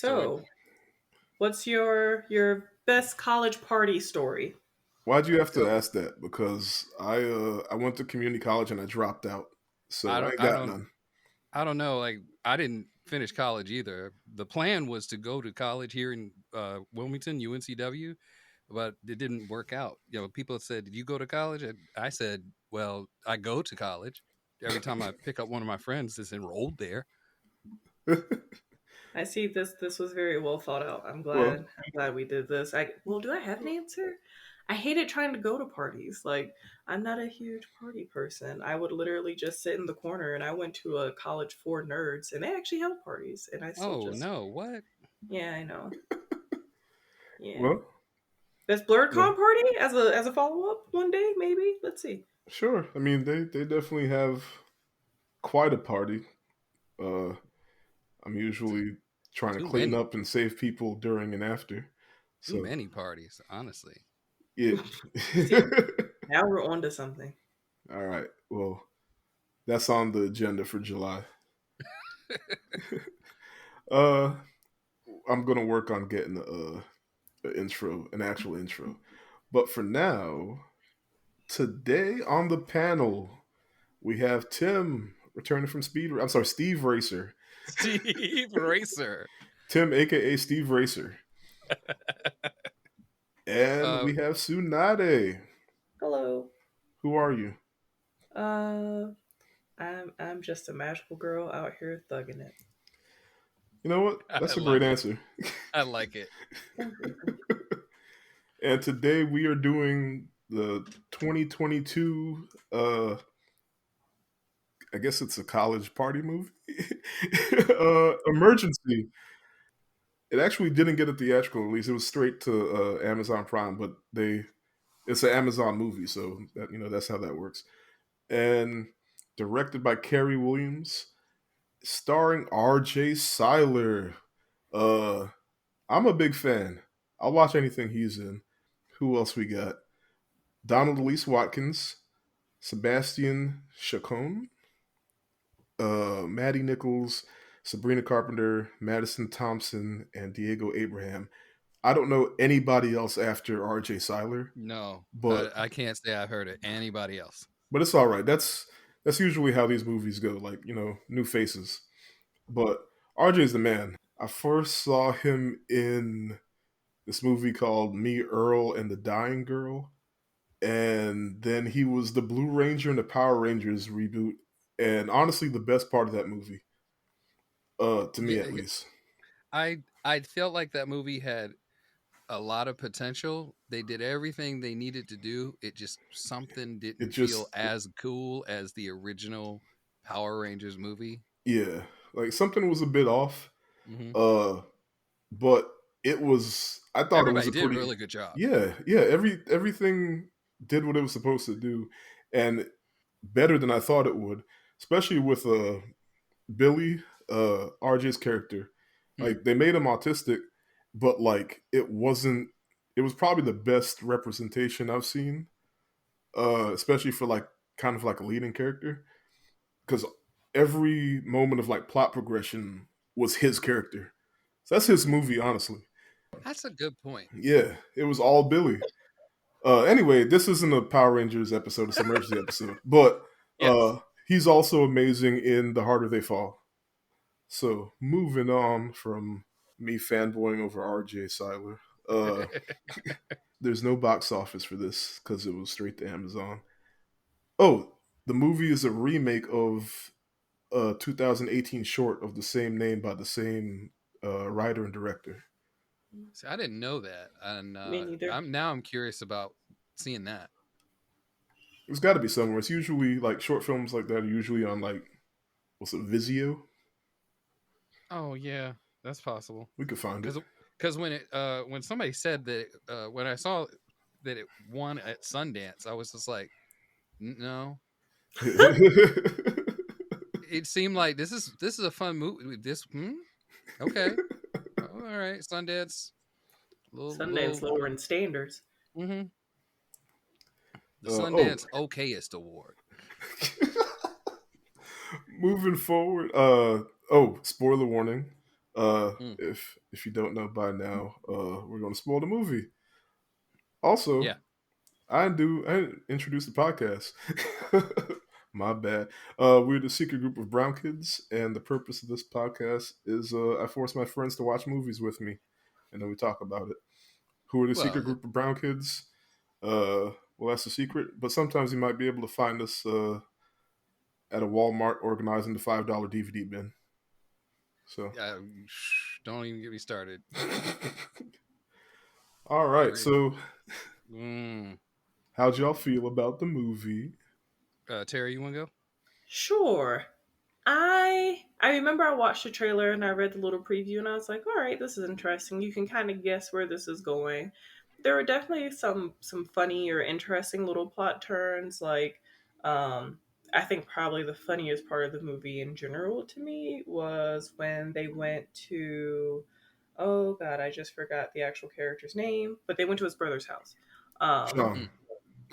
So, So, what's your best college party story? why'd you have to So ask that? Because I went to community college and I dropped out, so I I don't, ain't I got don't, none. I don't know. Like I didn't finish college either. The plan was to go to college here in Wilmington, UNCW, but it didn't work out. People said, "Did you go to college?" And I said, "Well, I go to college. Every time I pick up one of my friends that's enrolled there." I see this was very well thought out. I'm glad. Well, I'm glad we did this. Do I have an answer? I hated trying to go to parties. Like, I'm not a huge party person. I would literally just sit in the corner, and I went to a college for nerds and they actually held parties, and I still Oh just no, what? yeah, I know. Yeah. well, This yeah, BlurredCon party as a follow-up one day, maybe? Let's see. sure. I mean, they definitely have quite a party. Uh, I'm usually trying to Too clean many, up and save people during and after. too So many parties. Honestly, yeah. See? Now we're on to something. All right. Well, that's on the agenda for July. Uh, I'm gonna work on getting an actual intro. But for now, today on the panel we have Tim returning from I'm sorry, Steve Racer. Steve Racer. Tim, aka Steve Racer, and Uh, we have Tsunade. Hello. Who are you? Uh, I'm just a magical girl out here thugging it. You know what? I That's a great love it. answer. I like it. Thank you. And today we are doing the 2022. I guess it's a college party movie. Emergency. It actually didn't get a theatrical release. It was straight to Amazon Prime, but it's an Amazon movie, so that's how that works. And directed by Carey Williams, starring R.J. Cyler. Uh, I'm a big fan. I'll watch anything he's in. Who else we got? Elise Watkins, Sebastian Chacon, Maddie Nichols, Sabrina Carpenter, Madison Thompson, and Diego Abraham. I don't know anybody else after R.J. Cyler, No, but I can't say I've heard of anybody else. it's all right. That's usually how these movies go. Like new faces. But RJ's the man. I first saw him in this movie called Me, Earl, and the Dying Girl, and then he was the Blue Ranger in the Power Rangers reboot. And honestly, the best part of that movie, to me Yeah, at least. I felt like that movie had a lot of potential. They did everything they needed to do. It just something It didn't feel just, as cool as the original Power Rangers movie. yeah, like something was a bit off. Hmm. Uh, but it was. I thought it was Everybody a did a pretty. really good job. Yeah. Everything did what it was supposed to do, and better than I thought it would. Especially with Billy, RJ's character. Hmm. Like they made him autistic, but like it wasn't. It was probably the best representation I've seen, especially for like kind of like a leading character, because every moment of like plot progression was his character. So that's his movie, honestly. That's a good point. Yeah, it was all Billy. Anyway, this isn't a Power Rangers episode; it's an emergency episode. But Yes. he's also amazing in The Harder They Fall. So moving on from me fanboying over R.J. Cyler, uh, there's no box office for this because it was straight to Amazon. Oh, the movie is a remake of a 2018 short of the same name by the same writer and director. See, I didn't know that, and Me neither. I'm curious about seeing that. It's got to be somewhere. It's usually like short films like that are usually on like what's it, Vizio? Oh yeah, that's possible. We could find it. Because when somebody said that when I saw that it won at Sundance, I was just like, no. It seemed like this is a fun movie. Okay, all right, Sundance, Sundance little lowering standards. mm-hmm. The Oh, Sundance okayest award. moving forward. Spoiler warning. Mm. If you don't know by now, we're going to spoil the movie. Also, Yeah. I introduce the podcast. My bad. We're the secret group of brown kids, and the purpose of this podcast is I force my friends to watch movies with me, and then we talk about it. Who are the secret Well, group of brown kids? Well, that's a secret, but sometimes you might be able to find us at a Walmart organizing the $5 DVD bin. So, don't even get me started. all right. Great. So, Mm. how'd y'all feel about the movie? Tera, you want to go? Sure. I remember I watched the trailer and I read the little preview and I was like, all right, this is interesting. You can kind of guess where this is going. There were definitely some funny or interesting little plot turns. Like, I think probably the funniest part of the movie in general to me was when they went to, oh god, I just forgot the actual character's name, but they went to his brother's house. Sean,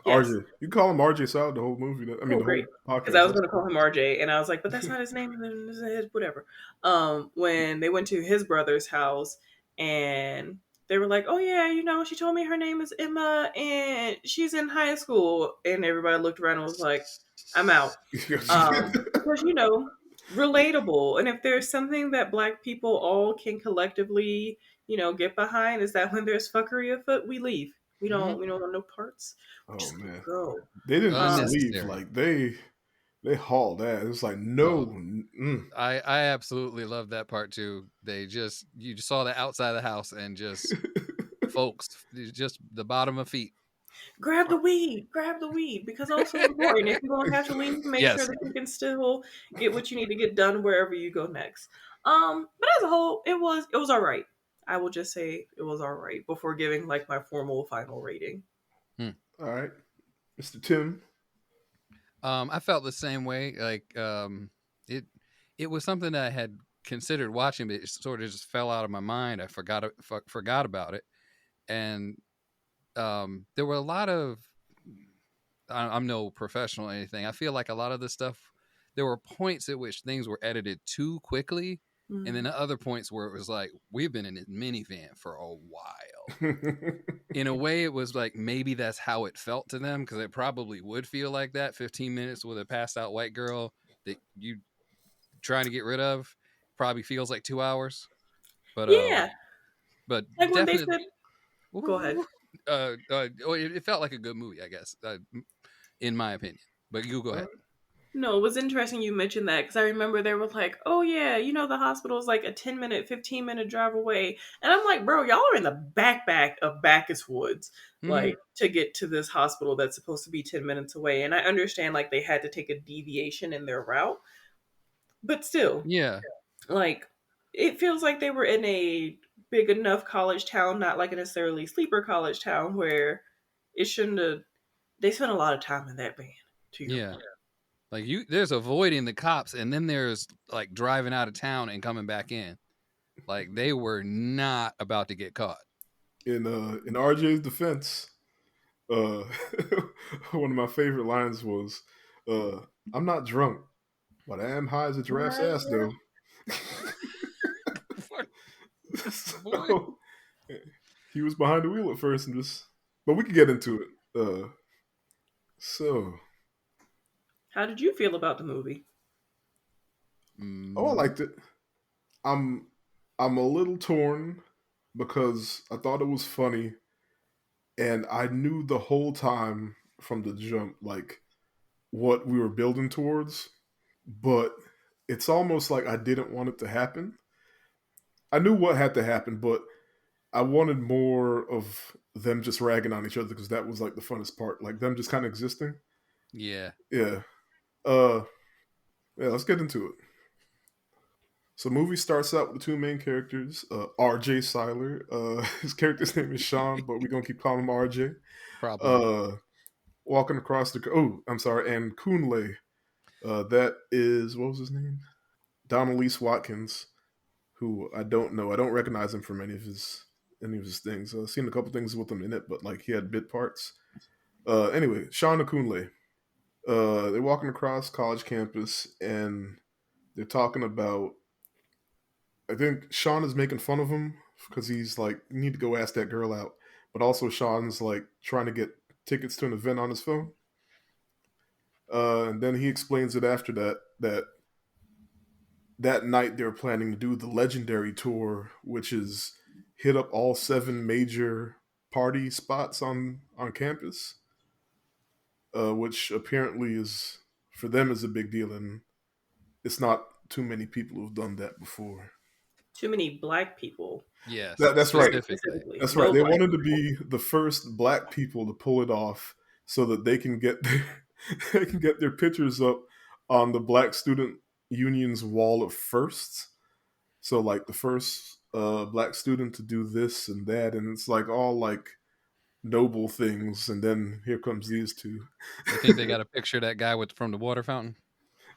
Yes. RJ. You call him RJ Salad the whole movie. I mean, Oh, the whole great. Because I podcast. was That's going to call cool. him RJ, and I was like, but that's not his name, and then whatever. When they went to his brother's house, and they were like, oh, yeah, she told me her name is Emma, and she's in high school. And everybody looked around and was like, I'm out. Because, relatable. And if there's something that Black people all can collectively, get behind, is that when there's fuckery afoot, we leave. We Mm-hmm. don't want no parts. We Oh just man, go. they didn't just Um, leave. Unnecessary. Like they hauled that. It's like no. Oh, I absolutely love that part too. You just saw the outside of the house and just folks, just the bottom of feet. grab the weed, because also important. If you're gonna have to leave, make sure Yes. that you can still get what you need to get done wherever you go next. But as a whole, it was all right. I will just say it was all right before giving like my formal final rating. Hmm. All right, Mr. Tim. I felt the same way. Like it it was something that I had considered watching, but it sort of just fell out of my mind. I forgot about it, and there were a lot of. I'm no professional or anything. I feel like a lot of the stuff. There were points at which things were edited too quickly, and then other points where it was like we've been in this minivan for a while. In a way, it was like maybe that's how it felt to them, because it probably would feel like that. 15 minutes with a passed out white girl that you trying to get rid of probably feels like 2 hours. But Yeah, but like when they definitely, said, go ahead. it felt like a good movie, I guess, in my opinion. But you go ahead. No, it was interesting you mentioned that because I remember they were like, oh, yeah, the hospital is like a 10-minute, 15-minute drive away. And I'm like, bro, y'all are in the back of Bacchus Woods, Mm-hmm. like to get to this hospital that's supposed to be 10 minutes away. And I understand like they had to take a deviation in their route, but still, Yeah, like it feels like they were in a big enough college town, not like a necessarily sleeper college town where it shouldn't have, they spent a lot of time in that van, to your yeah. point. Like there's avoiding the cops, and then there's like driving out of town and coming back in. Like they were not about to get caught. In RJ's defense, uh, one of my favorite lines was, "I'm not drunk, but I am high as a giraffe's ass, though." Boy. So he was behind the wheel at first, and just. But we could get into it. So, How did you feel about the movie? I Mm, liked it. I'm I'm a little torn because I thought it was funny, and I knew the whole time from the jump like what we were building towards, but it's almost like I didn't want it to happen. I knew what had to happen, but I wanted more of them just ragging on each other because that was like the funnest part, like them just kind of existing. yeah. Yeah. Uh yeah, let's get into it. So movie starts out with the two main characters, RJ Cyler. His character's name is Sean, but we're gonna keep calling him RJ. Probably. Uh walking across the I'm sorry, and Kunle. That is what was his name? Elise Watkins, who I don't know. I don't recognize him from any of his things. I've seen a couple things with him in it, but like he had bit parts. Anyway, Sean Kunle. They're walking across college campus and they're talking about I think Sean is making fun of him because he's like, you need to go ask that girl out. But also Sean's like trying to get tickets to an event on his phone. And then he explains it after that night they're planning to do the legendary tour, which is hit up all 7 major party spots on campus, which apparently is for them is a big deal, and it's not too many people who've done that before. Too many black people. Yes, That's right. Specifically. That's No right. They black wanted to people. be the first black people to pull it off, so that they can get they can get their pictures up on the Black Student Union's wall of firsts. So like the first black student to do this and that, and it's like all like noble things, and then here comes these two. You think they got a picture of that guy from the water fountain?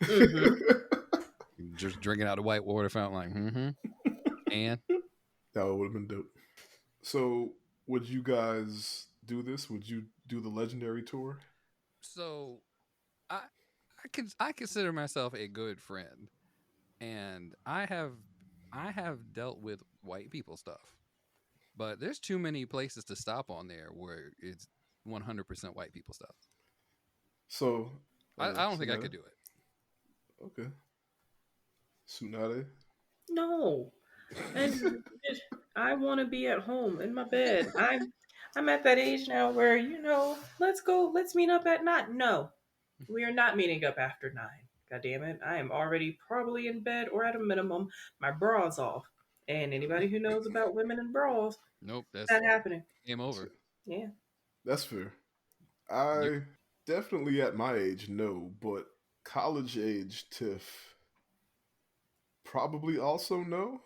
Mm-hmm. Just drinking out the white water fountain, like, and That would have been dope. So, would you guys do this? Would you do the legendary tour? so I I consider myself a good friend, and I have dealt with white people stuff, but there's too many places to stop on there where it's 100% white people stuff. So, I don't think I Tsunade? could do it. Okay. Tsunade? No. And I want to be at home in my bed. I'm at that age now where, let's meet up at 9. No. We are not meeting up after 9. God damn it. I am already probably in bed, or at a minimum, my bra's off. And anybody who knows about women and bras, Nope, that's not happening. game over. Yeah. That's fair. You're, I definitely at my age, no, but college age Tiff probably also no.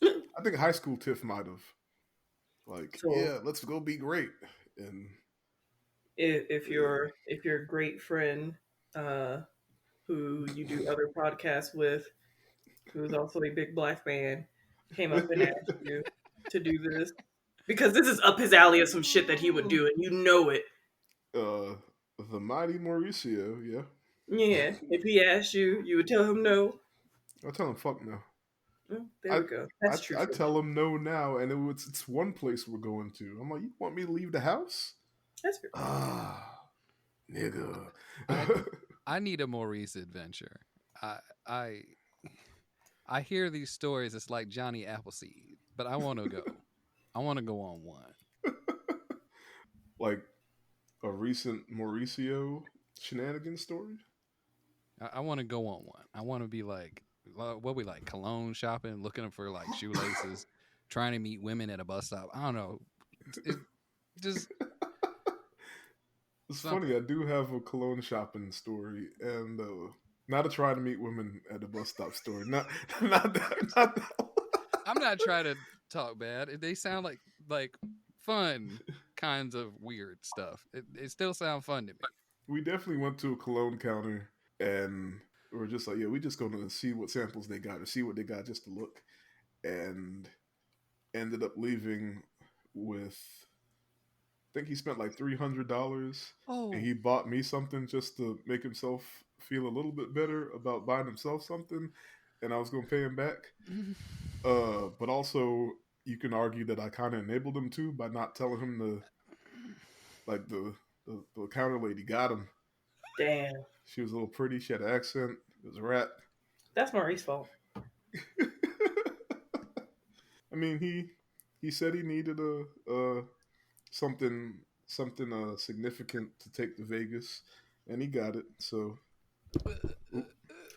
I think high school Tiff might have. Like, So yeah, let's go be great. And if your great friend, uh, who you do other podcasts with, who's also a big black man, came up and asked you to do this, because this is up his alley of some shit that he would do, and you know it. uh the mighty Mauricio, yeah. Yeah. If he asked you, you would tell him no. I tell him fuck no. There I we go. That's true. I tell him no now, and it's one place we're going to. I'm like, you want me to leave the house? That's true. Ah, nigga. I need a Maurice adventure. I I I hear these stories. It's like Johnny Appleseed, but I want to go. I want to go on one. Like a recent Mauricio shenanigans story. I want to go on one. I want to be like, what we like, cologne shopping, looking for like shoelaces, trying to meet women at a bus stop. I don't know. It just It's something. funny. I do have a cologne shopping story, and not to try to meet women at the bus stop story. Not that. Not that. I'm not trying to talk bad. They sound like fun kinds of weird stuff. It still sounds fun to me. We definitely went to a cologne counter, and we were just like, yeah, we just going to see what samples they got or see what they got just to look, and ended up leaving with. I think he spent like $300, Oh, and he bought me something just to make himself feel a little bit better about buying himself something, and I was going to pay him back. But also, you can argue that I kind of enabled him too by not telling him the counter lady got him. Damn. She was a little pretty. She had an accent. It was a rat. That's Maurice's fault. I mean, he said he needed a something significant to take to Vegas, and he got it. So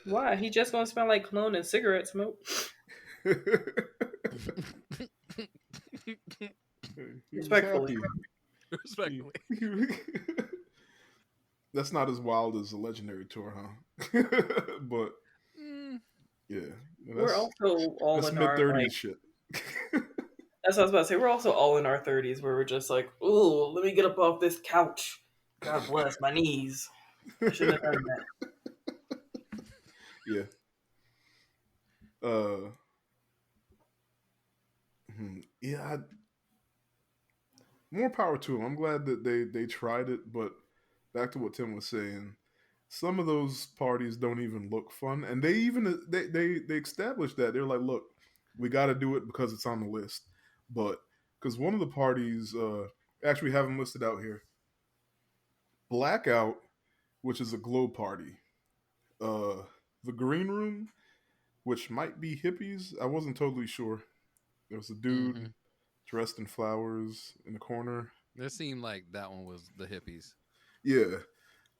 Why? He just gonna smell like cologne and cigarette smoke. he was Respectfully. happy. respectfully. That's not as wild as a legendary tour, huh? But yeah, We're also all that's in mid our 30s like. shit. That's what I was about to say. We're also all in our 30s, where we're just like, ooh, let me get up off this couch. God bless my knees. I shouldn't have done that. Yeah. Yeah. More power to them. I'm glad that they tried it, but back to what Tim was saying, some of those parties don't even look fun, and they established that they're like, look, we got to do it because it's on the list. But because one of the parties, actually have them listed out here. Blackout, which is a glow party. The green room, which might be hippies. I wasn't totally sure. There was a dude dressed in flowers in the corner. It seemed like that one was the hippies. Yeah,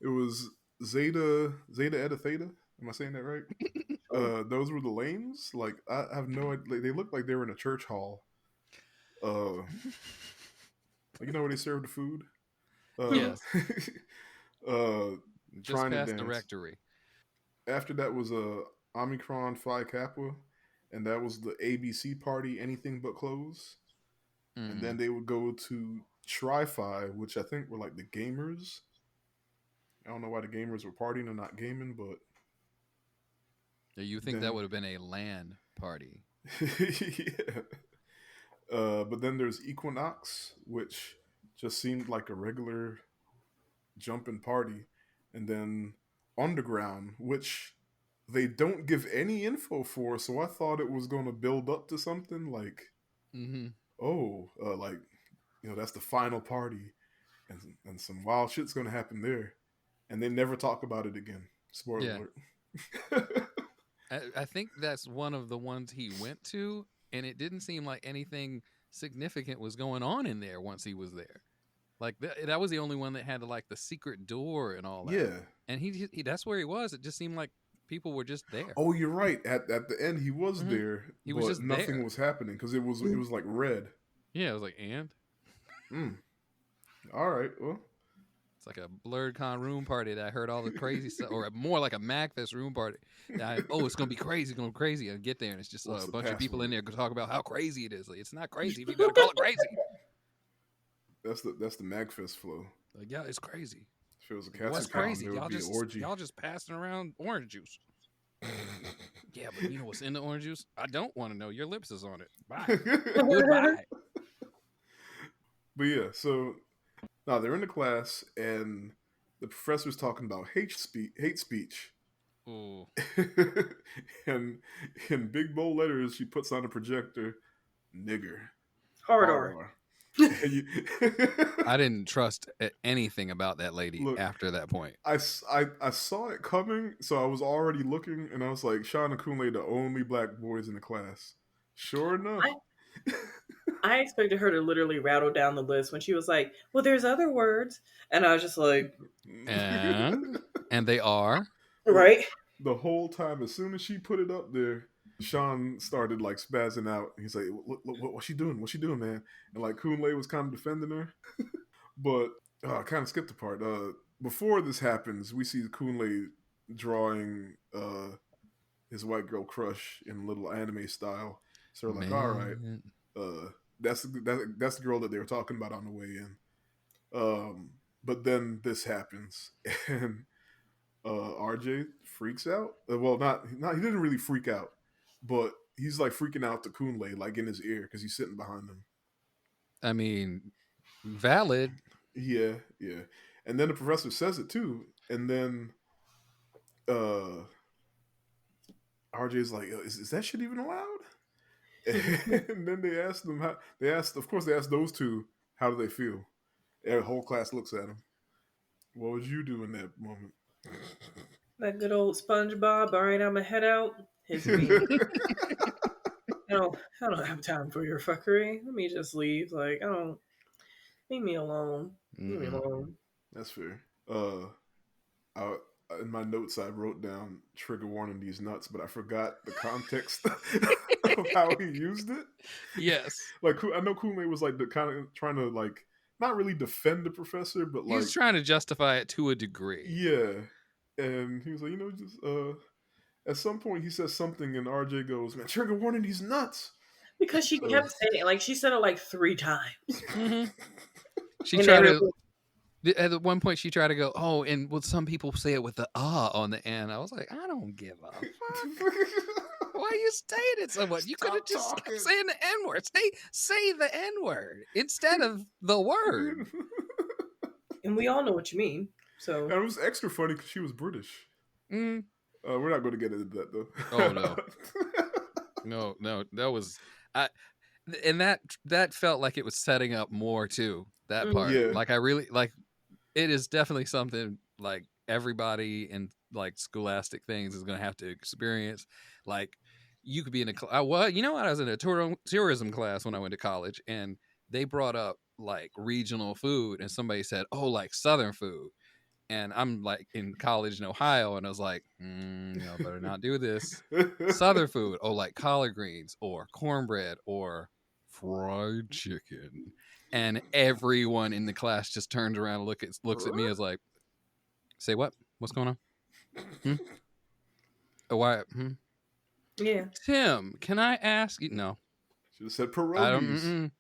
it was Zeta Eta Theta. Am I saying that right? Those were the lanes. Like I have no idea. They looked like they were in a church hall. Like, you know where they serve the food. Yes. Just Trying to past dance. the rectory. After that was Omicron Phi Kappa, and that was the ABC party, anything but clothes. And then they would go to Tri-Phi, which I think were like the gamers. I don't know why the gamers were partying and not gaming, but You think that would have been a LAN party? yeah. But then there's Equinox, which just seemed like a regular jumping party, and then Underground, which they don't give any info for. So I thought it was going to build up to something like, like, you know, that's the final party, and some wild shit's going to happen there, and they never talk about it again. Spoiler alert. I think that's one of the ones he went to, and it didn't seem like anything significant was going on in there once he was there. Like that was the only one that had like the secret door and all that. Yeah, and he that's where he was. It just seemed like people were just there. Oh, you're right. At the end, he was there. He was just nothing there. was happening because it was like red. Yeah, it was like All right. Well, it's like a blurred con room party that I heard all the crazy stuff, or more like a MagFest room party. It's gonna be crazy, it's gonna be crazy. And get there, and it's just a bunch of people in there talk about how crazy it is. Like, it's not crazy if you gotta call it crazy. That's the MagFest flow. Like, yeah, it's crazy. If it was a Katsu What's Con, crazy? there would be an orgy. Y'all just passing around orange juice. Yeah, but you know what's in the orange juice? I don't want to know. Your lips is on it. Bye. Goodbye. But yeah, so now they're in the class, and the professor's talking about hate speech. Ooh. And in big bold letters, she puts on a projector, nigger. Hard R. I didn't trust anything about that lady after that point. I saw it coming, so I was already looking, and I was like, Sean and Kunle, the only black boys in the class. Sure enough. I expected her to literally rattle down the list when she was like, well, there's other words. And I was just like... And they are? Right? The whole time, as soon as she put it up there, Sean started like spazzing out. He's like, look, what's she doing? What's she doing, man? And like Kunle was kind of defending her. But I kind of skipped the part. Before this happens, we see Kunle drawing his white girl crush in little anime style. So we're like, all right. That's the girl that they were talking about on the way in. But then this happens, and RJ freaks out. Well, not he didn't really freak out, but he's like freaking out to Kunle, like in his ear, because he's sitting behind him. I mean, valid. Yeah. And then the professor says it too, and then RJ's like, "Is that shit even allowed?" And then they asked them how. They asked those two how do they feel. And the whole class looks at him. What would you do in that moment? That good old SpongeBob. All right, I'm gonna head out. His me. I don't have time for your fuckery. Let me just leave. Like, I don't. Leave me alone. Leave me alone. That's fair. In my notes, I wrote down trigger warning these nuts, but I forgot the context of how he used it. Yes. Like, I know Kunle was like the kind of trying to like not really defend the professor, but like he's trying to justify it to a degree. Yeah. And he was like, just at some point he says something and RJ goes, man, trigger warning these nuts. Because she kept saying it, like she said it like 3 times. Mm-hmm. She tried to at one point she tried to go, and some people say it with the on the end. I was like, I don't give a fuck. Why are you saying it so much? You could have just kept saying the N-word. Say the N-word instead of the word. And we all know what you mean. So and it was extra funny because she was British. We're not going to get into that though. Oh no. No, that was I, and that felt like it was setting up more too. That part, Yeah. like I really like. It is definitely something like everybody in like scholastic things is going to have to experience. Like you could be in well, you know what? I was in a tourism class when I went to college, and they brought up like regional food, and somebody said, "Oh, like Southern food." And I'm like in college in Ohio, and I was like, better not do this. Southern food, oh, like collard greens or cornbread or fried chicken. And everyone in the class just turns around and looks at me as like, say what? What's going on? Hmm? Oh, why? Hmm? Yeah. Tim, can I ask you? No, Should have said I don't. pierogies.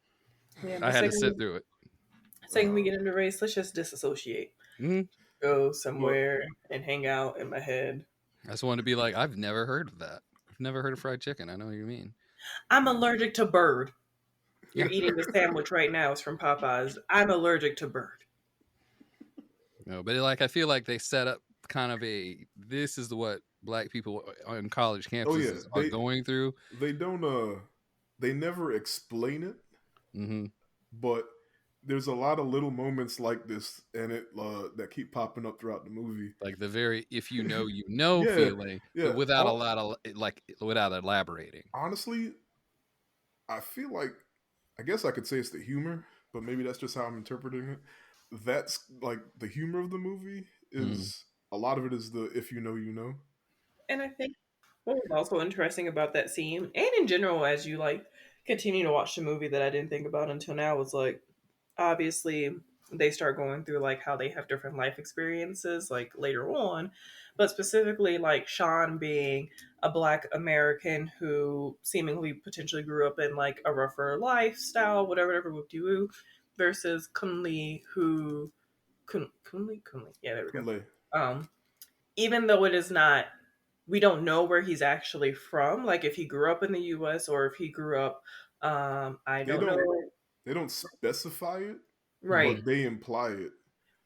Yeah. I The had to second sit through it. we get into race, let's just disassociate. Mhm. Go But somewhere and hang out in my head. I just wanted to be like, I've never heard of that. I've never heard of fried chicken. I know what you mean. I'm allergic to bird. You're eating the sandwich right now. It's from Popeyes. I'm allergic to bird. No, but like I feel like they set up kind of this is what black people on college oh yeah, campuses are going through. they don't they never explain it, Hmm. but there's a lot of little moments like this, and it that keep popping up throughout the movie. Like the very if you know you know Yeah, feeling, yeah. but without a lot of like without elaborating. Honestly, I feel like I guess I could say it's the humor, but maybe that's just how I'm interpreting it. That's like the humor of the movie Mm. is a lot of it is the if you know you know. And I think what was also interesting about that scene, and in general, as you like continue to watch the movie, that I didn't think about until now, was like obviously they start going through like how they have different life experiences like later on, but specifically like Sean being a black American who seemingly potentially grew up in like a rougher lifestyle, whatever whoop de woo, versus Kunli who Kunli, yeah, there we go. Kunle. um Even though it is not, we don't know where he's actually from, like if he grew up in the US or if he grew up, I They don't know. don't they don't specify it, Right. Hmm. but they imply it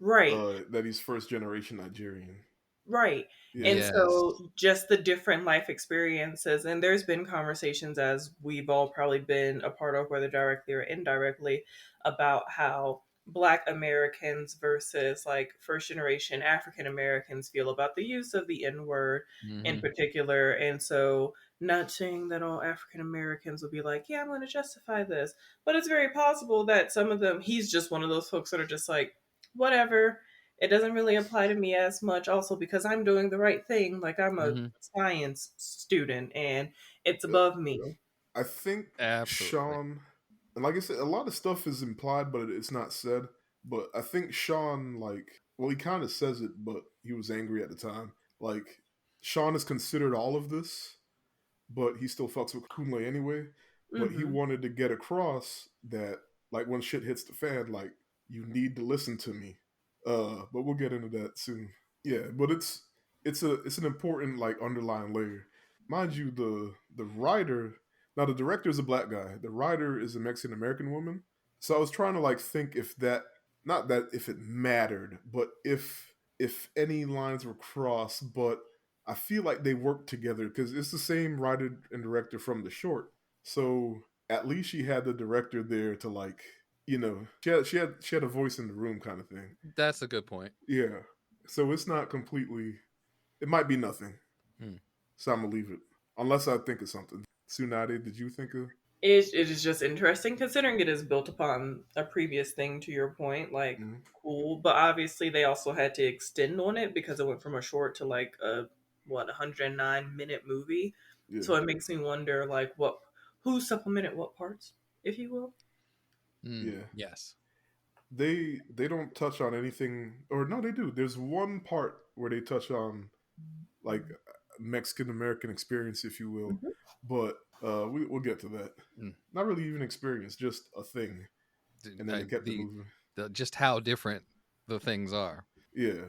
Right. that he's first generation Nigerian. Right. Yeah. And Yes. so just the different life experiences, and there's been conversations as we've all probably been a part of, whether directly or indirectly, about how Black Americans versus like first generation African Americans feel about the use of the N word in Hmm. particular. And so, not saying that all African Americans will be like, yeah, I'm going to justify this, but it's very possible that some of them, he's just one of those folks that are just like, whatever, it doesn't really apply to me as much, also because I'm doing the right thing, like I'm a Hmm. science student and it's Uh, above me. I think Absolutely. Sean, and like I said, a lot of stuff is implied, but it's not said. But I think Sean, like, well, he kind of says it, but he was angry at the time. Like, Sean is considered all of this, but he still fucks with Kunle anyway. But he Mm-hmm. wanted to get across that, like, when shit hits the fan, like, you need to listen to me. But we'll get into that soon. Yeah, but it's an important like underlying layer. Mind you, the writer, now the director is a black guy. The writer is a Mexican American woman. So I was trying to like think if that, not that if it mattered, but if any lines were crossed, but I feel like they work together because it's the same writer and director from the short. So at least she had the director there to like, she had a voice in the room kind of thing. That's a good point. Yeah. So it's not completely. It might be nothing. Hmm. So I'm gonna leave it unless I think of something. Tsunade, did you think of? It is just interesting considering it is built upon a previous thing, to your point, like Mhm. cool, but obviously they also had to extend on it because it went from a short to like a what 109-minute movie. Yeah. So it makes me wonder like what, who supplemented what parts, if you will. Mm. Yeah. Yes. They don't touch on anything, or no, they do. There's one part where they touch on like Mexican American experience, if you will, Mhm. but we'll get to that. Mm. Not really even experience, just a thing, and then they kept it The moving. just how different the things are. Yeah.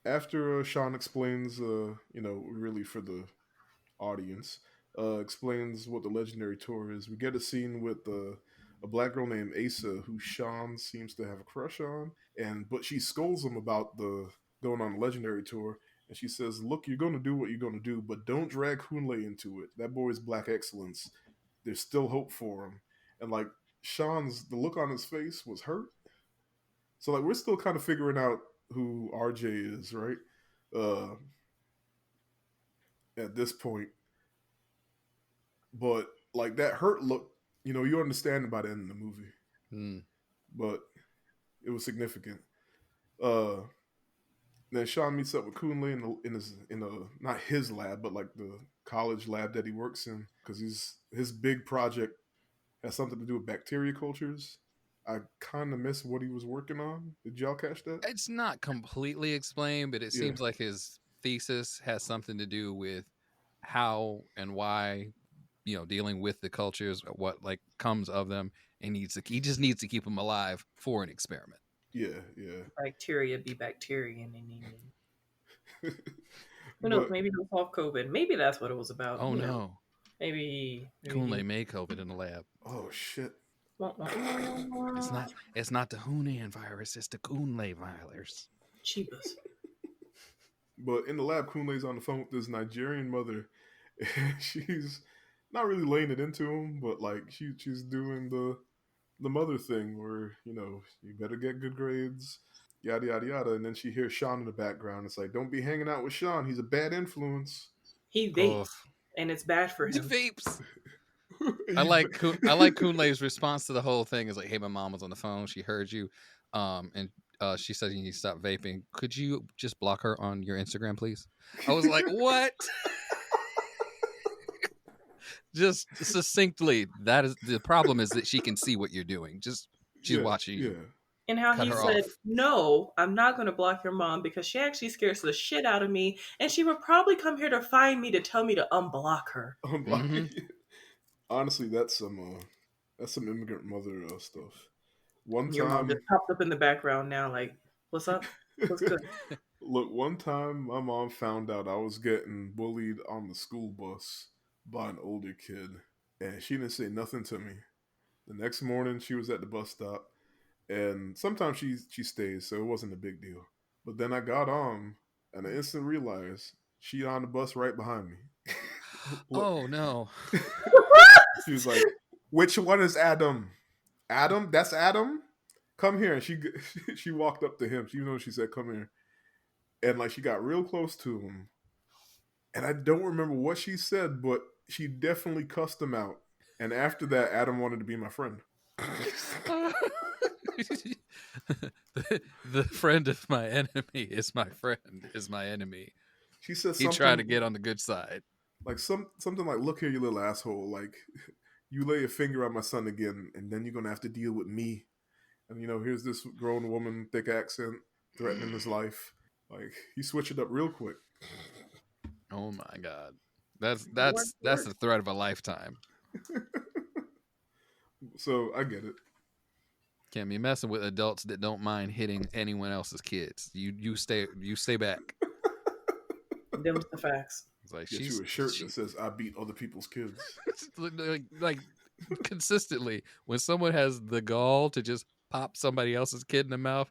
After Sean explains, really for the audience, explains what the legendary tour is. We get a scene with a black girl named Asa, who Sean seems to have a crush on, but she scolds him about the going on the legendary tour, And she says, "Look, you're going to do what you're going to do, but don't drag Kunle into it. That boy is black excellence. There's still hope for him." And like the look on his face was hurt. So like we're still kind of figuring out who RJ is, right? Uh, at this point, but like that hurt look, you understand it by the end of the movie, but it was significant. Uh, then Sean meets up with Kunle in not his lab, but like the college lab that he works in, because his big project has something to do with bacteria cultures. I kind of missed what he was working on. Did y'all catch that? It's not completely explained, but it Yeah, seems like his thesis has something to do with how and why, dealing with the cultures, what like comes of them, and he just needs to keep them alive for an experiment. yeah. Bacteria be bacteria. Who knows? But Maybe he'll solve COVID. Maybe that's what it was about. Oh no, Maybe. Kunle made COVID in the lab. oh shit. It's not the Hunan virus. It's the Kunle virus. Cheapest. But in the lab, Kunle's on the phone with this Nigerian mother. And she's not really laying it into him, but like she's doing the mother thing where you better get good grades, yada yada yada. And then she hears Sean in the background. It's like, don't be hanging out with Sean. He's a bad influence. He vapes, and it's bad for He him. vapes. I like Kunle's response to the whole thing is like, "Hey, my mom was on the phone. She heard you, and she said you need to stop vaping. Could you just block her on your Instagram, please?" I was like, "What?" Just succinctly, that is the problem. Is that she can see what you're doing. She's watching you. Yeah. And how Cut he her said, off. "No, I'm not going to block your mom because she actually scares the shit out of me, and she would probably come here to find me to tell me to unblock her." Honestly, that's some immigrant mother stuff. One Your mom time, just popped up in the background now, like, "What's up? What's good?" look, one time my mom found out I was getting bullied on the school bus by an older kid, and she didn't say nothing to me. The next morning, she was at the bus stop, and sometimes she stays, so it wasn't a big deal. But then I got on, and I instantly realized she on the bus right behind me. Look, Oh no. she was like, "Which one is Adam? Adam? That's Adam. Come here." And she walked up to him. She said, "Come here," and like she got real close to him. And I don't remember what she said, but she definitely cussed him out. And after that, Adam wanted to be my friend. the friend of my enemy is my friend, is my enemy. She said He something, tried to get on the good side. like something like, "Look here, you little asshole. Like, you lay a finger on my son again, and then you're gonna have to deal with me." And here's this grown woman, thick accent, threatening his life. Like he switched it up real quick. Oh my god. That's the threat of a lifetime. So I get it. Can't be messing with adults that don't mind hitting anyone else's kids. You stay back. Them's the facts. It's like Get you a shirt that says "I beat other people's kids." like consistently when someone has the gall to just pop somebody else's kid in the mouth,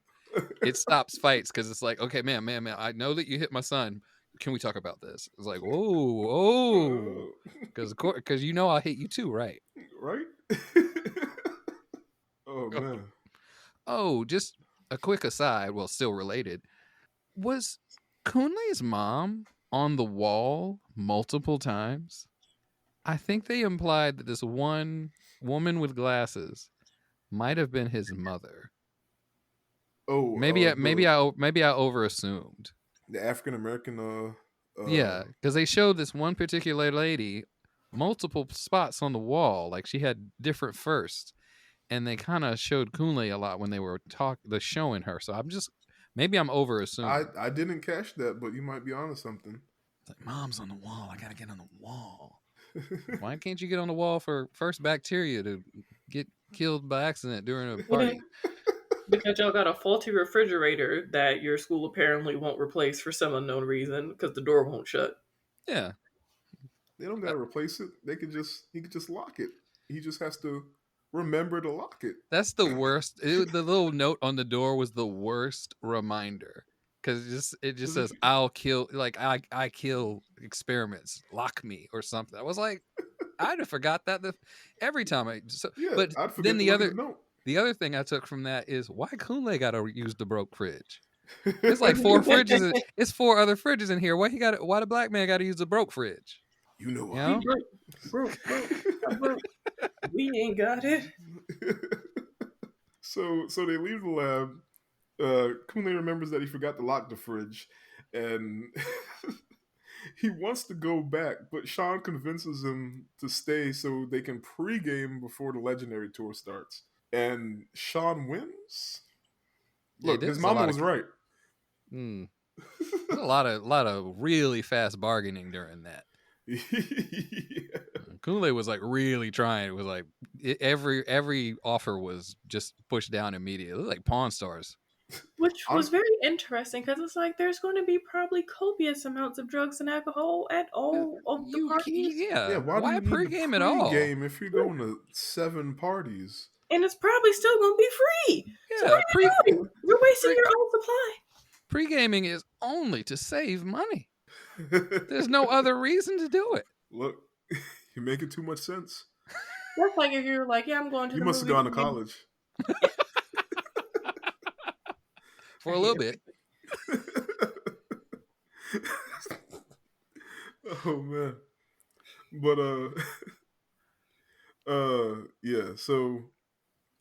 it stops fights because it's like, okay, man, I know that you hit my son. Can we talk about this? It's like, whoa, because I'll hit you too, right? Right? Oh man. Oh, just a quick aside, well, still related. Was Kunle's mom on the wall multiple times? I think they implied that this one woman with glasses might have been his mother. Oh, maybe I overassumed. The African American. Yeah, because they showed this one particular lady multiple spots on the wall, like she had different firsts, and they kind of showed Kunle a lot when they were showing her. So maybe I'm overassuming. I didn't catch that, but you might be onto something. It's like, mom's on the wall. I gotta get on the wall. Why can't you get on the wall for first bacteria to get killed by accident during a party? Because y'all got a faulty refrigerator that your school apparently won't replace for some unknown reason because the door won't shut. Yeah. They don't gotta replace it. He could just lock it. He just has to remember to lock it. That's the worst. The little note on the door was the worst reminder. because it just 'Cause if says I'll kill, like I kill experiments, lock me or something. I was like, I'd have forgot that every time yeah, but I'd then forget to look at the note. the other thing I took from that is why Kunle got to use the broke fridge. It's like 4 fridges. It's 4 other fridges in here. Why the black man got to use the broke fridge? You know You why? We know? broke. We ain't got it. So they leave the lab. Kunle remembers that he forgot to lock the fridge, and he wants to go back, but Sean convinces him to stay so they can pregame before the Legendary Tour starts. And Sean wins. Yeah, Look, his mama was right. There's a lot of really fast bargaining during that. Yeah. Kunle was like really trying. It was like every offer was just pushed down immediately. It was like Pawn Stars. Which was very interesting because it's like there's going to be probably copious amounts of drugs and alcohol at all of the parties. Yeah, why do why you need the pregame at all? pregame if you're going to 7 parties? And it's probably still going to be free. So Yeah, what are you doing? You're wasting your own supply. Pre-gaming is only to save money. There's no other reason to do it. Look, you're making too much sense. That's like if you're like, yeah, I'm going to You the must have movie gone to college. For a little bit. Oh man. But yeah, so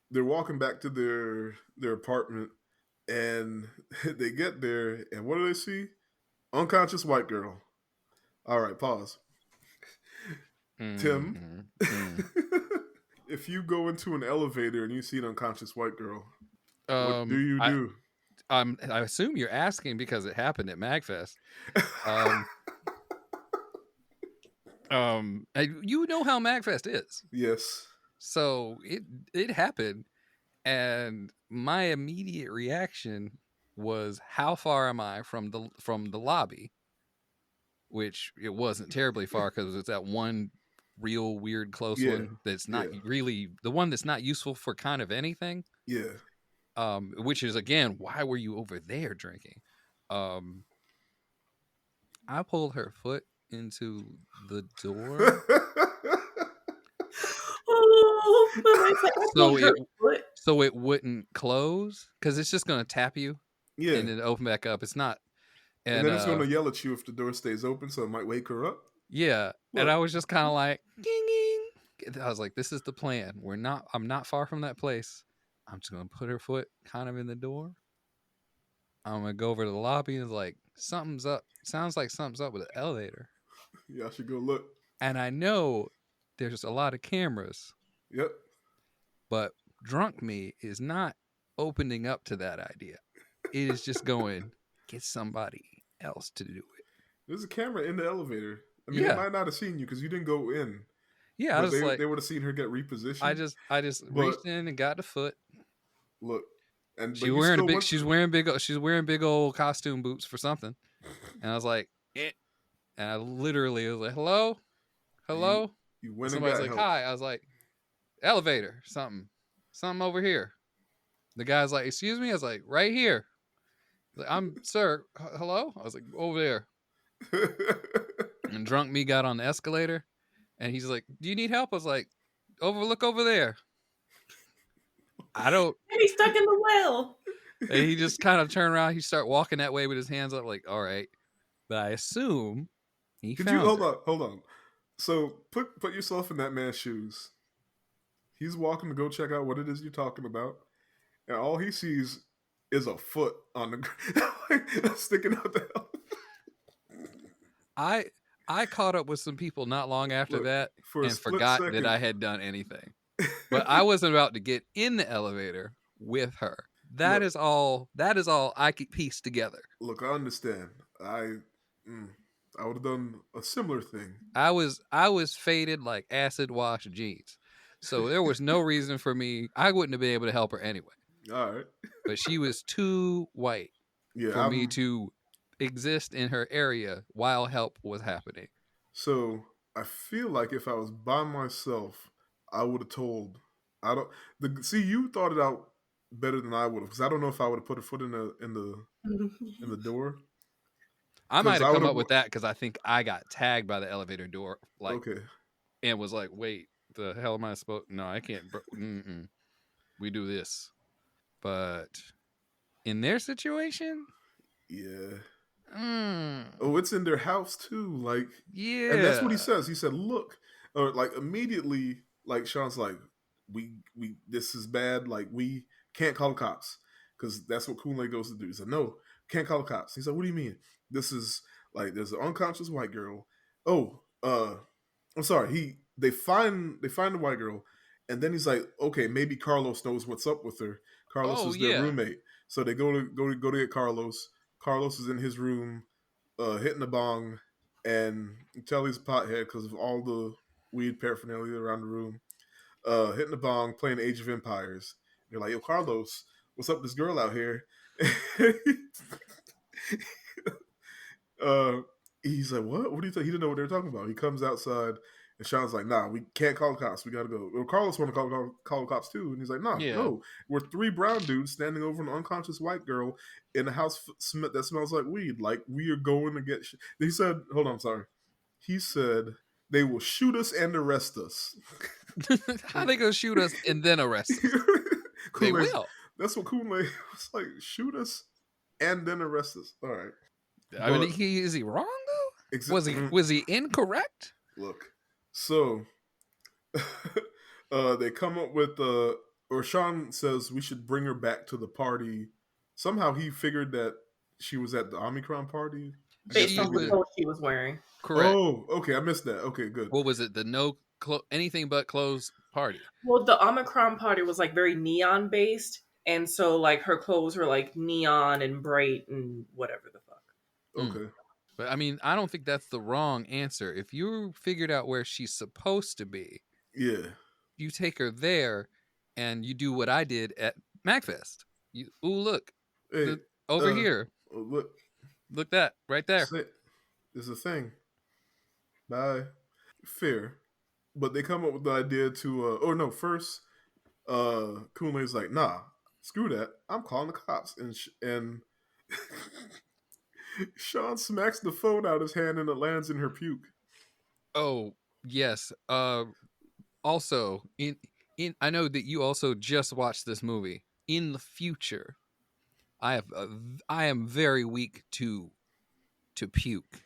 they're walking back to their apartment, and they get there, and what do they see? Unconscious white girl. All right, pause. Tim, if you go into an elevator and you see an unconscious white girl, what do you do? I assume you're asking because it happened at MagFest. You know how MagFest is. Yes. So it happened, and my immediate reaction was, how far am I from the lobby? Which it wasn't terribly far because it's that one real weird close one that's not really the one that's not useful for kind of anything. Yeah. Which is again, why were you over there drinking? I pulled her foot into the door. So it wouldn't close because it's just gonna tap you, and then open back up. It's not, and then it's gonna yell at you if the door stays open, so it might wake her up. Yeah, and I was just kind of like, ding, ding. I was like, this is the plan. I'm not far from that place. I'm just gonna put her foot kind of in the door. I'm gonna go over to the lobby and it's like, something's up. Sounds like something's up with the elevator. Yeah, I should go look. And I know there's a lot of cameras. Yep. But drunk me is not opening up to that idea. It is just going, get somebody else to do it. There's a camera in the elevator. I mean, they might not have seen you because you didn't go in. Yeah, but they would have seen her get repositioned. I just reached in and got the foot. Look, and she's wearing big old costume boots for something, and I was like, and I literally was like, hello. You went Somebody's and like, help. hi. I was like, elevator, something over here. The guy's like, excuse me. I was like, right here. Like, I'm sir. Hello. I was like, over there. And drunk me got on the escalator, and he's like, do you need help? I was like, look over there. I don't. And he's stuck in the well. And he just kind of turned around. He started walking that way with his hands up, like, all right. But I assume he found hold on. So put yourself in that man's shoes. He's walking to go check out what it is you're talking about, and all he sees is a foot on the ground sticking out the hell. I caught up with some people not long after that and forgot that I had done anything. But I wasn't about to get in the elevator with her. That is all I could piece together. Look, I understand. I would have done a similar thing. I was faded like acid wash jeans. So there was no reason for me. I wouldn't have been able to help her anyway. All right. But she was too white for me to exist in her area while help was happening. So I feel like if I was by myself, I would have told. You thought it out better than I would have, because I don't know if I would have put a foot in the door. I might 'Cause I have come would've up with that because I think I got tagged by the elevator door, like, Okay. and was like, "Wait, the hell am I supposed? No, I can't. We do this." But in their situation, Yeah. mm, Oh, it's in their house too. Like, and that's what he yeah. says. He said, "Look," or like immediately, like Sean's like, "We this is bad. Like, we can't call the cops because that's what Kool-Aid goes to do." He said, "No, can't call the cops." He said, "What do you mean? This is like there's an unconscious white girl. Oh, I'm sorry. They find the white girl, and then he's like, okay, maybe Carlos knows what's up with her. Carlos Oh is their yeah. roommate, so they go to get Carlos. Carlos is in his room, hitting the bong, and you tell he's a pothead because of all the weed paraphernalia around the room. Hitting the bong, playing Age of Empires. You're like, yo, Carlos, what's up with this girl out here? uh, he's like, what? What do you think? He didn't know what they were talking about. He comes outside, and Sean's like, nah, we can't call the cops. We got to go. Well, Carlos want to call the cops too. And he's like, nah, Yeah. no. We're three brown dudes standing over an unconscious white girl in a house that smells like weed. Like, we are going to get... He said, hold on, sorry. He said, they will shoot us and arrest us. How they gonna shoot us and then arrest us? They will. That's what Kool-Aid was like. Shoot us and then arrest us. All right. I mean, is he wrong though? Was he incorrect? Look, so they come up with or Sean says we should bring her back to the party. Somehow he figured that she was at the Omicron party. Based on the clothes she was wearing. Correct. Oh, okay, I missed that. Okay, good. What was it? The anything but clothes party. Well, the Omicron party was like very neon based, and so like her clothes were like neon and bright and whatever the fuck. Okay. But I mean, I don't think that's the wrong answer. If you figured out where she's supposed to be, yeah, you take her there, and you do what I did at MacFest. Look, hey, over here. Look that right there. There's a thing. Bye. Fair, but they come up with the idea to. First, Kool-Aid's like, nah, screw that. I'm calling the cops, and Sean smacks the phone out of his hand and it lands in her puke. Oh, yes. Also, I know that you also just watched this movie. In the future, I am very weak to puke.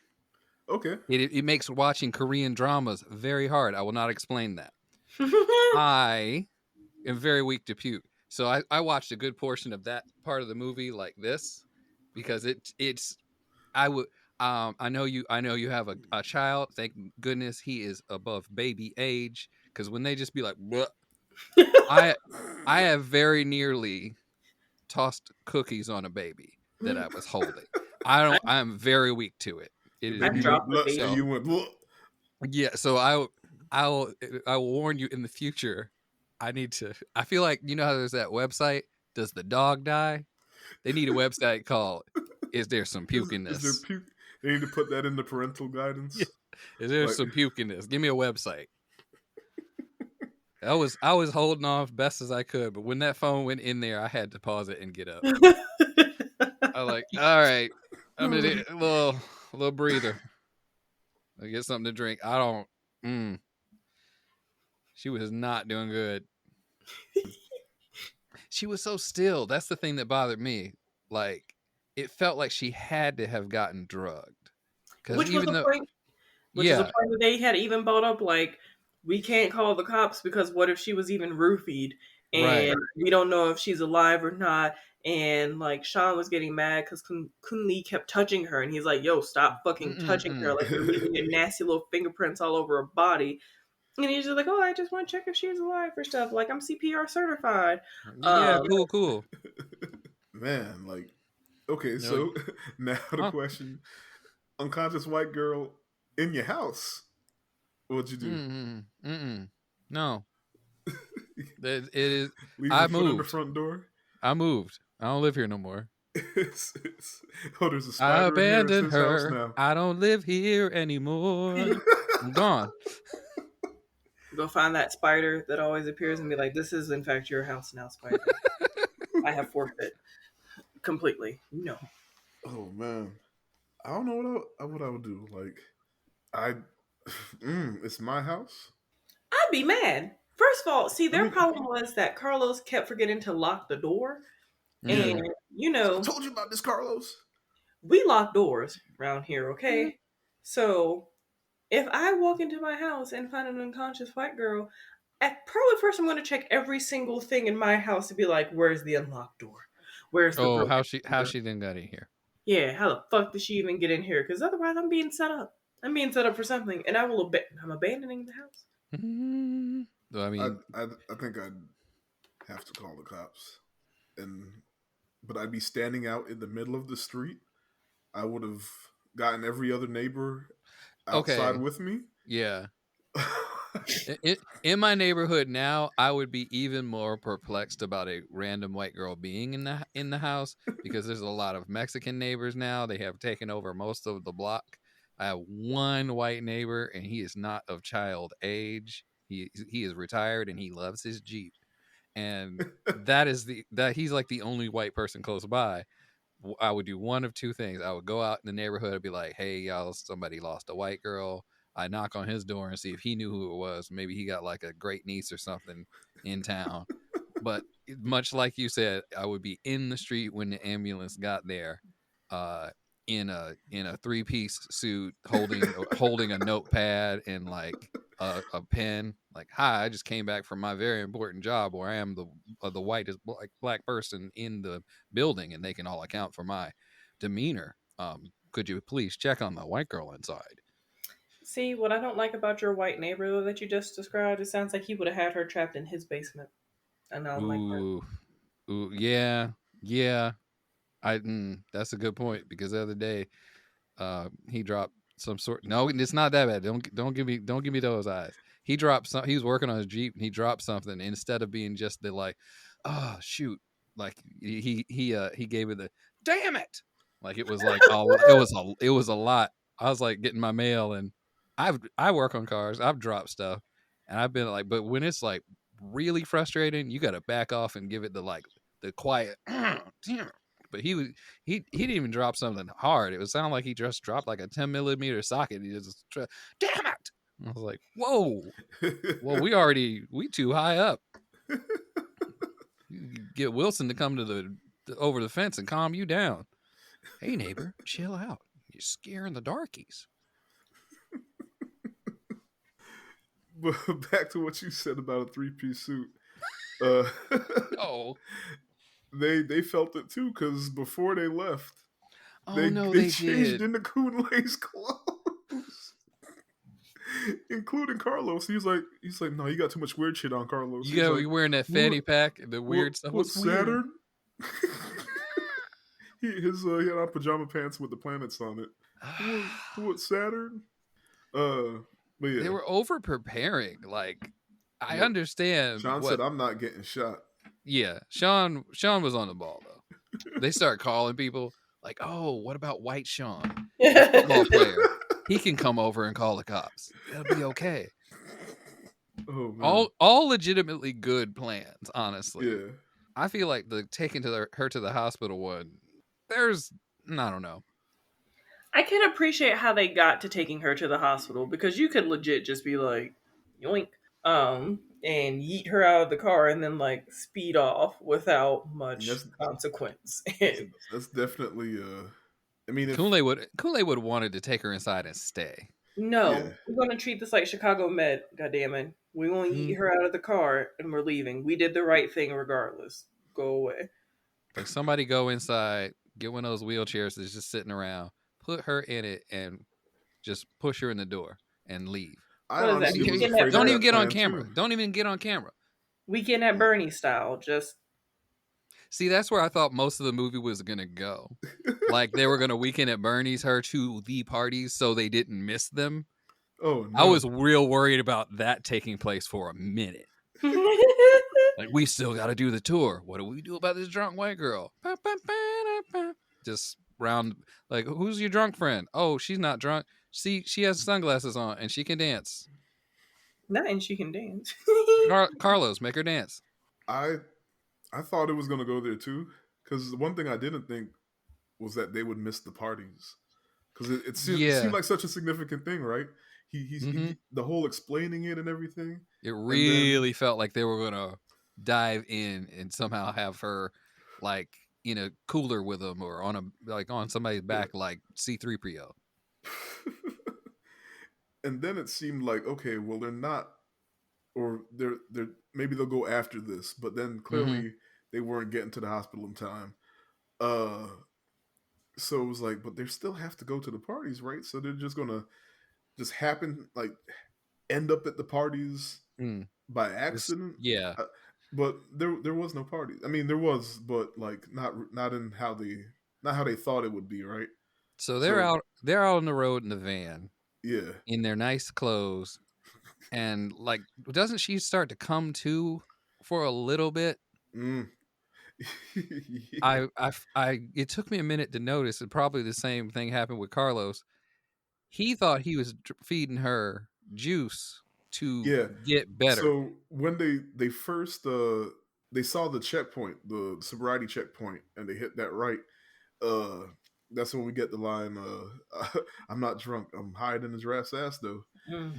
Okay. It makes watching Korean dramas very hard. I will not explain that. I am very weak to puke. So I watched a good portion of that part of the movie like this because it's I would I know you have a child. Thank goodness he is above baby age, because when they just be like, bleh, I have very nearly tossed cookies on a baby that I was holding. I'm very weak to it. It is you went bleh. Yeah, so I will warn you in the future. I feel like, you know how there's that website, Does the Dog Die? They need a website called Is There Some Puke in This? Is there puke? They need to put that in the parental guidance. Yeah. Is there some puke in this? Give me a website. I was holding off best as I could, but when that phone went in there, I had to pause it and get up. I was like, all right, I'm gonna do a little breather. I get something to drink. She was not doing good. She was so still. That's the thing that bothered me. Like, it felt like she had to have gotten drugged. Which was the point that they had even brought up, like, we can't call the cops because what if she was even roofied and we don't know if she's alive or not. And like Sean was getting mad because Kun-Lee kept touching her, and he's like, yo, stop fucking touching her. Like, you're leaving your nasty little fingerprints all over her body. And he's just like, oh, I just want to check if she's alive or stuff. Like, I'm CPR certified. Yeah, cool. Man, like, okay, so now the question: unconscious white girl in your house, what'd you do? No. It is. Leave I your foot in the moved. front door. I moved. I don't live here no more. There's a spider. I abandoned here. her. Now. I don't live here anymore. I'm gone. Go find that spider that always appears and be like, this is in fact your house now, spider. I have forfeit completely. No. Oh man, I don't know what I would do. Like I, it's my house. I'd be mad. First of all, see, I their mean, problem was that Carlos kept forgetting to lock the door. yeah. And, you I know, told you about this, Carlos. we lock doors around here, okay? So if I walk into my house and find an unconscious white girl, at probably first I'm going to check every single thing in my house to be like, where's the unlocked door? Where's the Oh, broken how door? she then got in here? Yeah, how the fuck did she even get in here? Because otherwise I'm being set up. I'm being set up for something, and I'm abandoning the house. I mean, I think I'd have to call the cops, but I'd be standing out in the middle of the street. I would have gotten every other neighbor outside okay, with me. yeah. In my neighborhood now, I would be even more perplexed about a random white girl being in the house because there's a lot of Mexican neighbors now. They have taken over most of the block. I have one white neighbor, and he is not of child age. He is retired, and he loves his Jeep. And that he's like the only white person close by. I would do one of two things. I would go out in the neighborhood and be like, "Hey, y'all, somebody lost a white girl." I knock on his door and see if he knew who it was. Maybe he got like a great niece or something in town. But much like you said, I would be in the street when the ambulance got there, uh, in a 3-piece suit, holding a notepad and like a pen. Like, hi, I just came back from my very important job where I am the whitest black person in the building, and they can all account for my demeanor. Could you please check on the white girl inside? See, what I don't like about your white neighbor that you just described, it sounds like he would have had her trapped in his basement. And I don't like that. Ooh, ooh, yeah, yeah. That's a good point because the other day, he dropped some sort. No, it's not that bad. Don't give me those eyes. He dropped some. He was working on his Jeep and he dropped something. And instead of being just the like, oh shoot, like he gave it the damn it. Like it was like it was a lot. I was like getting my mail and I work on cars. I've dropped stuff and I've been like, but when it's like really frustrating, you got to back off and give it the like the quiet. But he didn't even drop something hard. It would sound like he just dropped like a 10 millimeter socket. He just damn it. I was like, whoa, well we too high up. You get Wilson to come to the over the fence and calm you down. Hey neighbor, chill out. You're scaring the darkies. But back to what you said about a 3-piece suit. Uh, Oh, they felt it too because before they left, oh no, they they changed did. into Kunle's clothes, including Carlos. He's like, no, you got too much weird shit on, Carlos. He's like, You wearing that fanny what, pack and the weird stuff. what What's weird? Saturn? He had on pajama pants with the planets on it. What Saturn? Uh, but They yeah, were over preparing. Like, I look, understand Sean what. said, I'm not getting shot. Yeah, Sean was on the ball though. They start calling people like, "Oh, what about White Sean, the football player? He can come over and call the cops. It'll be okay." Oh man, All legitimately good plans, honestly. yeah. I feel like the taking her to the hospital one. There's I don't know. I can appreciate how they got to taking her to the hospital because you could legit just be like, yoink, and yeet her out of the car and then like speed off without And much consequence. that's, And that's definitely. I mean, if Kool-Aid would have wanted to take her inside and stay. yeah, no, we're gonna treat this like Chicago Med, goddammit. We gonna Mm, yeet her out of the car and we're leaving. We did the right thing regardless. Go away. like somebody go inside, get one of those wheelchairs that's just sitting around, put her in it, and just push her in the door and leave. I What is that? honestly was Weekend at afraid of Don't Bernie? even that get on plan camera. too. Don't even get on camera. Weekend at Bernie style. Just See, that's where I thought most of the movie was gonna go. Like they were gonna weekend at Bernie's her to the parties so they didn't miss them. Oh I was no. real worried about that taking place for a minute. Like we still got to do the tour. What do we do about this drunk white girl? Just round like who's your drunk friend? Oh, she's not drunk. She has sunglasses on and she can dance. not and she can dance. Carlos, make her dance. I I thought it was gonna go there too, because the one thing I didn't think was that they would miss the parties, because it seemed Yeah. like such a significant thing, right? Hmm. The whole explaining it and everything, It and then really felt like they were gonna dive in and somehow have her like in a cooler with them or on a like on somebody's yeah. back like C-3PO. And then it seemed like, okay, well, they're not, or they're maybe they'll go after this, but then Hmm. clearly they weren't getting to the hospital in time. Uh, so it was like, but they still have to go to the parties, right? So they're just gonna just happen, like end up at the parties Mm. by accident. Yeah. Uh, but there was no party. I mean, there was, but like not in how they not how they thought it would be, right? So So they're out on the road in the van yeah, in their nice clothes, and like doesn't she start to come to for a little bit? mm. yeah, It took me a minute to notice, and probably the same thing happened with Carlos. He thought he was feeding her juice to yeah. get better. So when they first they saw the checkpoint, the sobriety checkpoint, and they hit that right, uh that's when we get the line, I'm not drunk, I'm hiding his rat's ass though.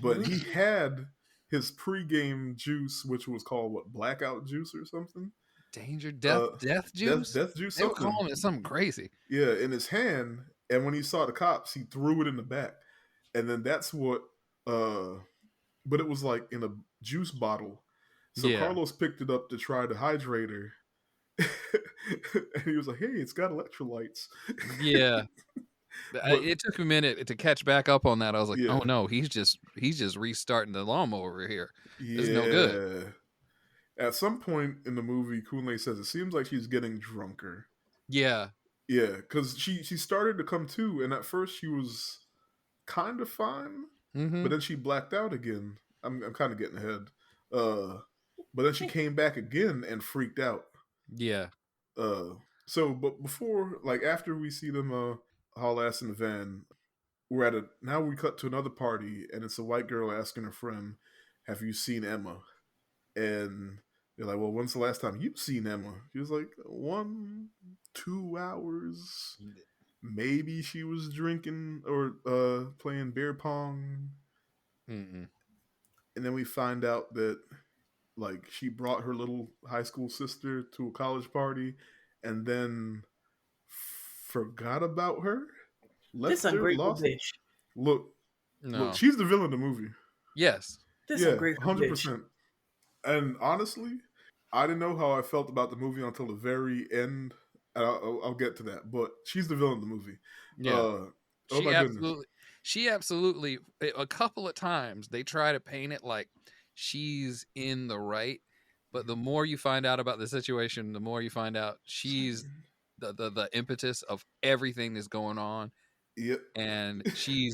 But Mm-hmm. he had his pregame juice, which was called what, blackout juice or something? Danger, Uh death death juice. death juice, They were something. calling it something crazy. Yeah, in his hand. And when he saw the cops, he threw it in the back. And then that's what but it was like in a juice bottle. So Yeah, Carlos picked it up to try to hydrate her. And he was like, hey, it's got electrolytes. yeah. But It took a minute to catch back up on that. I was like, oh yeah, no, he's just restarting the lawnmower over here. This is no good. yeah. At some point in the movie, Kunle says it seems like she's getting drunker. Yeah. Yeah, because she started to come to, and at first she was kind of fine, Mm-hmm. but then she blacked out again. I'm kind of getting ahead. Uh, but then she came back again and freaked out. Yeah. Uh, so, but before, like after we see them haul ass in the van, we're at a now we cut to another party, and it's a white girl asking her friend, "Have you seen Emma?" And they're like, "Well, when's the last time you've seen Emma?" She was like, 1, 2 hours. Maybe she was drinking or playing beer pong. Mm-mm. And then we find out that like she brought her little high school sister to a college party, and then forgot about her, This left her, ungrateful lost. bitch. Look, look, No. she's the villain of the movie. Yes. This Yeah, ungrateful bitch. 100%. And honestly, I didn't know how I felt about the movie until the very end. I'll get to that, but she's the villain of the movie. Yeah. Uh, oh She my goodness. absolutely, she absolutely, a couple of times they try to paint it like she's in the right, but the more you find out about the situation, the more you find out she's the impetus of everything that's going on, Yep. and she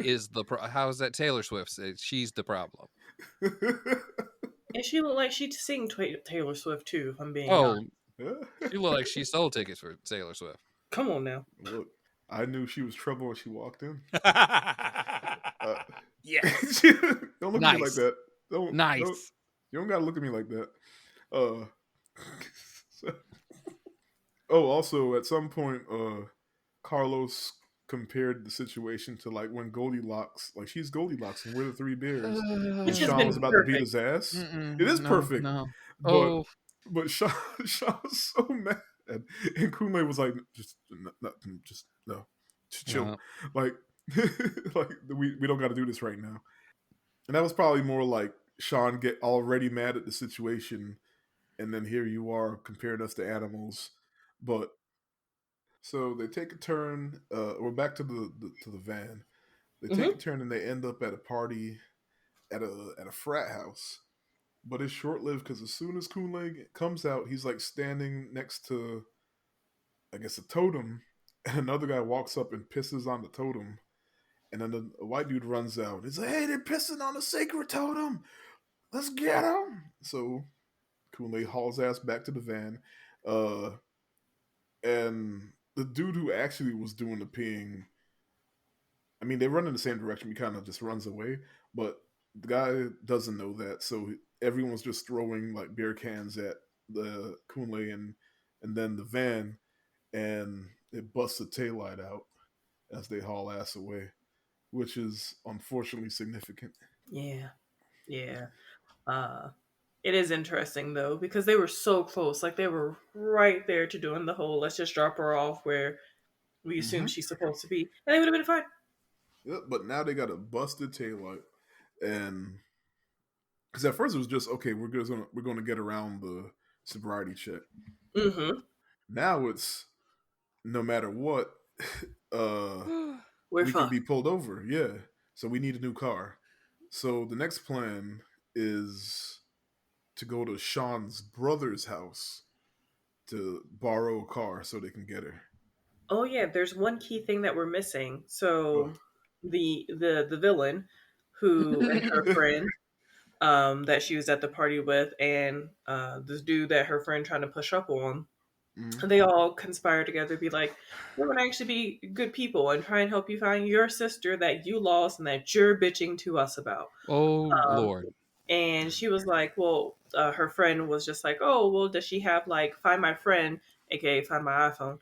is how is that Taylor Swift says she's the problem. And she looked like she'd sing Taylor Swift too, if I'm being honest. Oh, she looked like she sold tickets for Taylor Swift. Come on now. Look, I knew she was trouble when she walked in. Uh, Yes. don't look at me like Nice. that. Don't. Nice. You don't gotta look at me like that. Uh, so- oh, also at some point, Carlos compared the situation to like when Goldilocks, like she's Goldilocks and we're the three bears, and Which has Sean been was about to beat perfect. his ass. It is Mm-mm, no, perfect, no. but Oh, Sean, Sean was so mad, and Kume was like, just no, just chill, no. like, like we don't got to do this right now. And that was probably more like Sean get already mad at the situation, and then here you are comparing us to animals. But so they take a turn. We're back to the van. They take a Hmm. turn and they end up at a party at a frat house. But it's short lived because as soon as Kool-Aid comes out, he's like standing next to, I guess, a totem, and another guy walks up and pisses on the totem, and then a white dude runs out. He's like, "Hey, they're pissing on the sacred totem. Let's get them!" So Kool-Aid hauls ass back to the van, uh, and the dude who actually was doing the peeing, I mean, they run in the same direction. He kind of just runs away, but the guy doesn't know that, so everyone's just throwing like beer cans at the Kunle and then the van, and it busts the taillight out as they haul ass away, which is unfortunately significant. Yeah. Yeah. Uh, it is interesting though because they were so close. Like they were right there to doing the whole let's just drop her off where we assume Mm-hmm. she's supposed to be, and they would have been fine. Yep, but now they got a busted taillight, and because at first it was just okay, we're gonna get around the sobriety check. Mm-hmm. Now it's no matter what, uh, We're we can fucked. be pulled over. Yeah, so we need a new car. So the next plan is to go to Sean's brother's house to borrow a car so they can get her. Oh yeah, there's one key thing that we're missing. Oh. So the villain who and her friend that she was at the party with and this dude that her friend trying to push up on, Mm-hmm. they all conspire together to be like, we're gonna actually be good people and try and help you find your sister that you lost and that you're bitching to us about. Oh Um, Lord. and she was like, well, her friend was just like, oh, well, does she have like Find My Friend, aka Find My iPhone,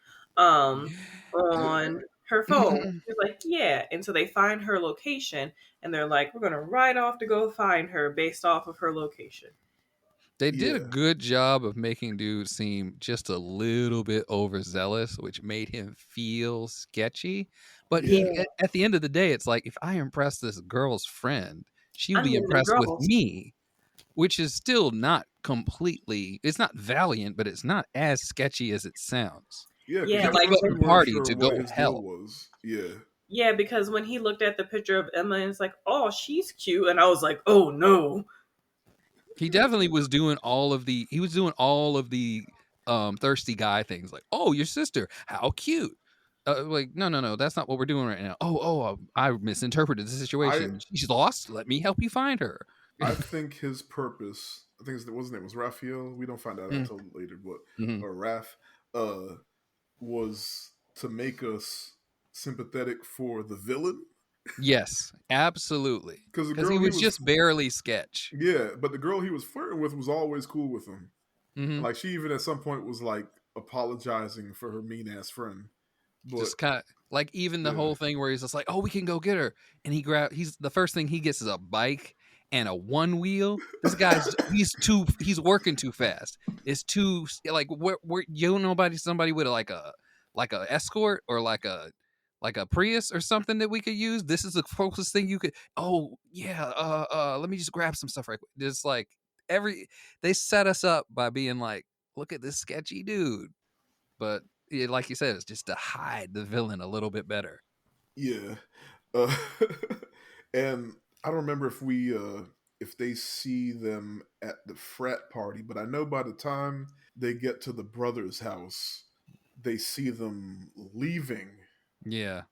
on her phone? She's like, yeah. And so they find her location and they're like, we're going to ride off to go find her based off of her location. They did a Yeah, good job of making dude seem just a little bit overzealous, which made him feel sketchy. But yeah, Yeah. at the end of the day, it's like if I impress this girl's friend, she'll I'm be getting them impressed with draws. me, which is still not completely. It's not valiant, but it's not as sketchy as it sounds. yeah. Because Yeah, He at like gave up first we the weren't party sure to what go his deal help. was. Yeah, yeah, because when he looked at the picture of Emma and it's like, oh, she's cute. And I was like, oh no. He definitely was doing all of the thirsty guy things like, "Oh, your sister, how cute." Like, no, that's not what we're doing right now. I misinterpreted the I situation. She's lost. Let me help you find her. I think his purpose. I think his name was Raphael. We don't find that out Mm, until later, but mhm. or Raph was to make us sympathetic for the villain Yes, absolutely. because the Because he girl he was was just barely sketch. yeah, but the girl he was flirting with was always cool with him. And Hmm. like she even at some point was like apologizing for her mean ass friend. But Just kind of like even the yeah, whole thing where he's just like, "Oh, we can go get her," and he's the first thing he gets is a bike and a one wheel. This guy's he's working too fast. It's too like where you don't know about somebody with like a escort or like a Prius or something that we could use. This is the closest thing you could. Oh yeah, let me just grab some stuff right quick. Just like they set us up by being like, look at this sketchy dude, but like you said, it's just to hide the villain a little bit better. yeah. Uh, and I don't remember if they see them at the frat party, but I know by the time they get to the brother's house, they see them leaving. Yeah.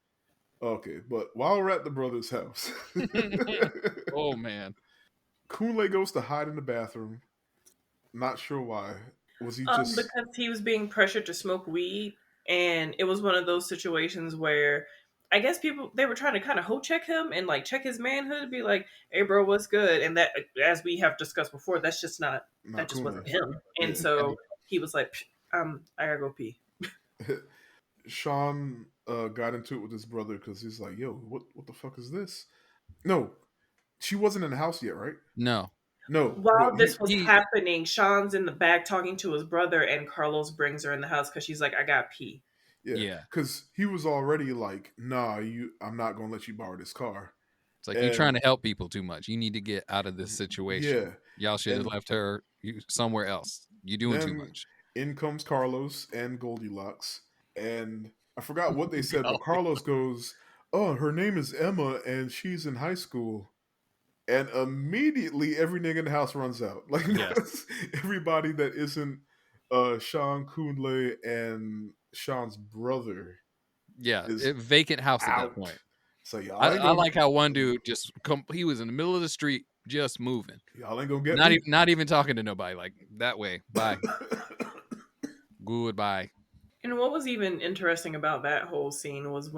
Okay, but while we're at the brother's house, Oh man. Kunle goes to hide in the bathroom. Not sure why. Was he just Because he was being pressured to smoke weed, and it was one of those situations where I guess people they were trying to kind of hoe check him and like check his manhood, be like, "Hey, bro, what's good?" And that, as we have discussed before, that's just not that not just Kunle? wasn't him. And Yeah. so he was like, I gotta go pee." Sean got into it with his brother because he's like, "Yo, what the fuck is this?" No, she wasn't in the house yet, right? No. No, While but this was He happening, Sean's in the back talking to his brother, and Carlos brings her in the house because she's like, "I got pee." yeah, yeah. because he was already like, "Nah, I'm not gonna let you borrow this car." It's like you trying And to help people too much. You need to get out of this yeah, situation. Y'all should have and left her somewhere else. You doing too then much. in comes Carlos and Goldilocks, and I forgot what they said, but Carlos goes, "Oh, her name is Emma, and she's in high school." And immediately every nigga in the house runs out. Like Yes. that's everybody that isn't Sean Kunle and Sean's brother Yeah. is Vacant house at that out. point. So I, I like how one dude just he was in the middle of the street just moving. y'all ain't gonna get Not me. even not even talking to nobody. Like that way. Bye. Goodbye. And what was even interesting about that whole scene was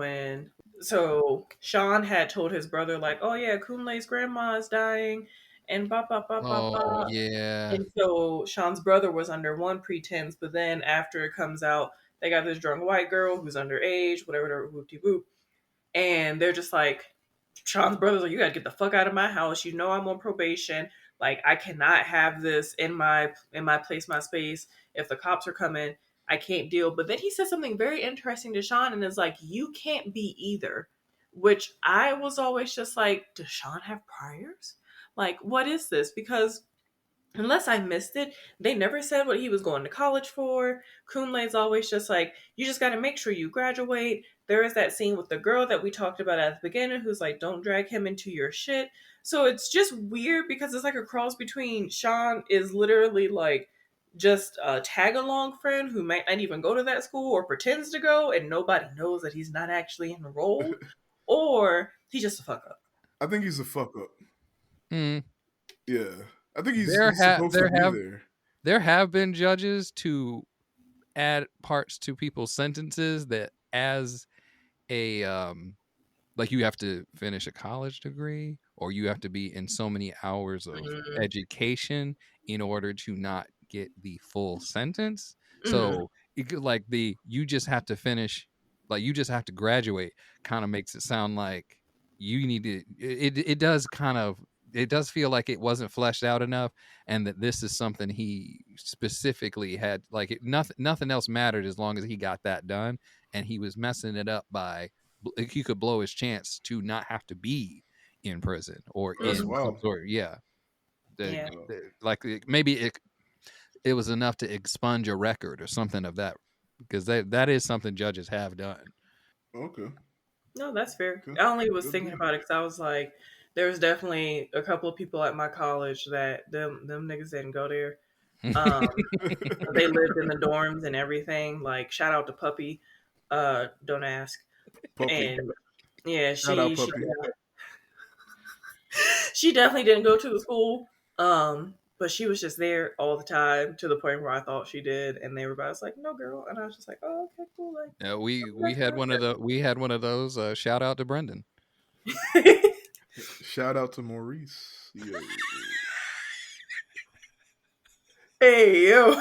so Sean had told his brother like, "Oh yeah, Kunle's grandma is dying," and ba ba ba ba ba. Oh yeah. And so Sean's brother was under one pretense, but then after it comes out, they got this drunk white girl who's underage, whatever, whoop de whoop. And they're just like, Sean's brother's like, you gotta get the fuck out of my house. You know I'm on probation. Like I cannot have this in my place, my space. If the cops are coming, I can't deal. But then he said something very interesting to Sean and is like, you can't be either. Which I was always just like, does Sean have priors? Like, what is this? Because unless I missed it, they never said what he was going to college for. Kunle's always just like, you just got to make sure you graduate. There is that scene with the girl that we talked about at the beginning who's like, don't drag him into your shit. So it's just weird because it's like a cross between Sean is literally like just a tag along friend who might not even go to that school or pretends to go and nobody knows that he's not actually enrolled, or he's just a fuck up. I think he's a fuck up. Mm. Yeah, I think he's supposed to be there. There have been judges to add parts to people's sentences that, as a like, you have to finish a college degree or you have to be in so many hours of education in order to not get the full sentence. So it could, like, you just have to finish, like, you just have to graduate kind of makes it sound like you need to, it does kind of, it does feel like it wasn't fleshed out enough, and that this is something he specifically had, like, nothing else mattered as long as he got that done, and he was messing it up by, he could blow his chance to not have to be in prison or That's in wild. some sort. Like maybe it was enough to expunge a record or something of that, because that is something judges have done. Okay. No, that's fair. I only was thinking about it because I was like, there was definitely a couple of people at my college that them niggas didn't go there. They lived in the dorms and everything. Like, shout out to Puppy. Don't ask. Puppy. And yeah, Shout out, Puppy. she definitely didn't go to the school. But she was just there all the time to the point where I thought she did, and everybody was like, "No, girl," and I was just like, "Oh, okay, cool." Like, yeah, we had one of those. Shout out to Brendan. Shout out to Maurice. Yo. Hey yo.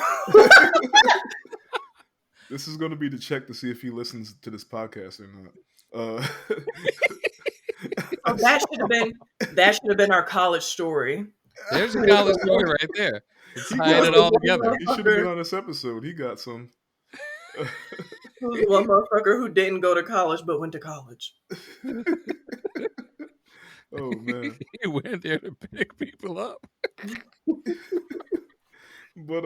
This is going to be the check to see if he listens to this podcast or not. Oh, that should have been our college story. There's a college story right there. Tying it all together. He should have been on this episode. He got some. Who's one motherfucker who didn't go to college but went to college? Oh man, he went there to pick people up. But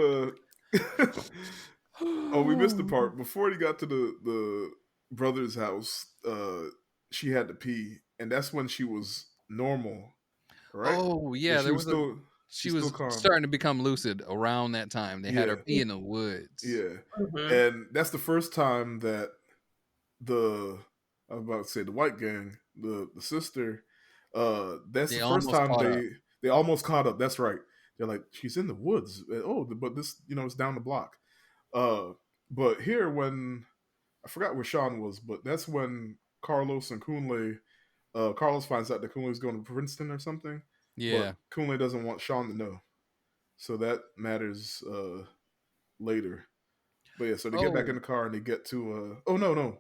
oh, we missed the part before he got to the brother's house. She had to pee, and that's when she was normal, right? Oh yeah, she was starting to become lucid around that time. They had her pee in the woods. Yeah, and that's the first time that I was about to say the white gang, the sister. That's the first time they almost caught up. That's right. They're like, she's in the woods. Oh, but this, it's down the block. But here, when I forgot where Sean was, but that's when Carlos and Kunle, Carlos finds out that Kunle's going to Princeton or something. Yeah. But Kunle doesn't want Sean to know. So that matters later. But yeah, so they get back in the car and they get to no.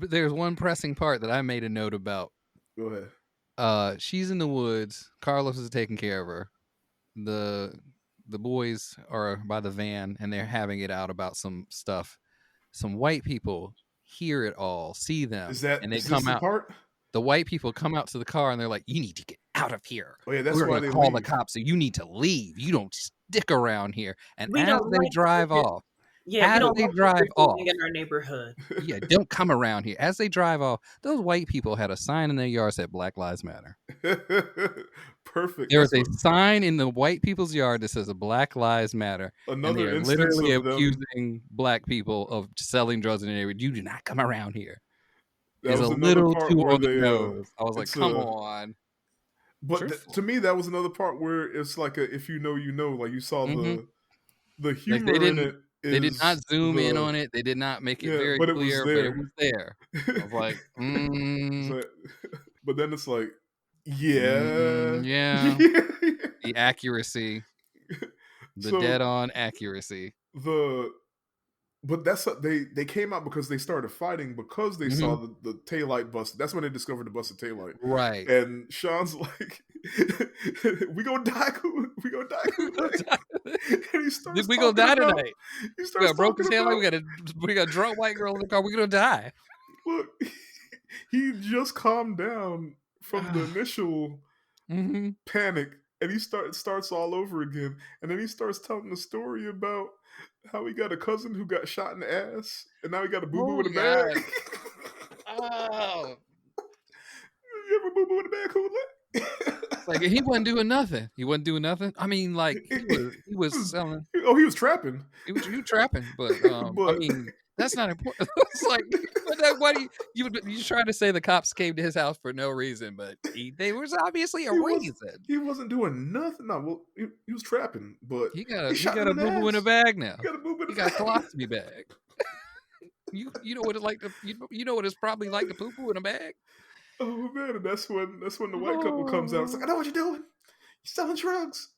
There's one pressing part that I made a note about. Go ahead. She's in the woods. Carlos is taking care of her. The boys are by the van and they're having it out about some stuff. Some white people hear it all, see them, and they come out. The white people come out to the car and they're like, "You need to get out of here. Oh yeah, that's We're why gonna they call leave. The cops. So you need to leave. You don't stick around here." And as they drive off. Yeah, we don't drive off in our neighborhood. Yeah, don't come around here. As they drive off, those white people had a sign in their yard that said Black Lives Matter. Perfect. There was a sign in the white people's yard that says Black Lives Matter. Another and they're literally accusing black people of selling drugs in the neighborhood. You do not come around here. It's a little too on the nose. I was like, come on. But to me, that was another part where it's like if you know, you know. Like you saw the humor in it. They did not zoom in on it. They did not make it very clear, but it was there. I was like, but then it's like, Yeah. Yeah. The accuracy. The So dead-on accuracy. but that's they came out because they started fighting because they saw Mhm. the taillight bust. That's when they discovered the busted taillight. Right. And Sean's like, "We gonna die, we gonna die, and he starts We gonna talking die about tonight. he We starts got broke talking his hand like about we got a drunk white girl in the car. We gonna die. look. He just calmed down from the initial Mm-hmm. panic, and he starts all over again, and then he starts telling the story about how he got a cousin who got shot in the ass, and now he got a boo boo Oh in a bag. God. Oh. You ever boo boo in a bag, Kool-Aid? It's like he wasn't doing nothing. He wasn't doing nothing. I mean, like he was selling. Oh, he was trapping. He was trapping, but I But mean that's not important. It's like, but then why do you trying to say the cops came to his house for no reason, but they was obviously a he was reason. he wasn't doing nothing. No, well, he was trapping, but He he got shot him a in the boo boo in a ass. bag He now. got a boo boo in He a got a bag. colostomy bag. You know what it's like to you know what it's probably like to poo poo in a bag. Oh man, and that's when the white couple comes out. It's like, I Oh. know what you're doing. You're selling drugs.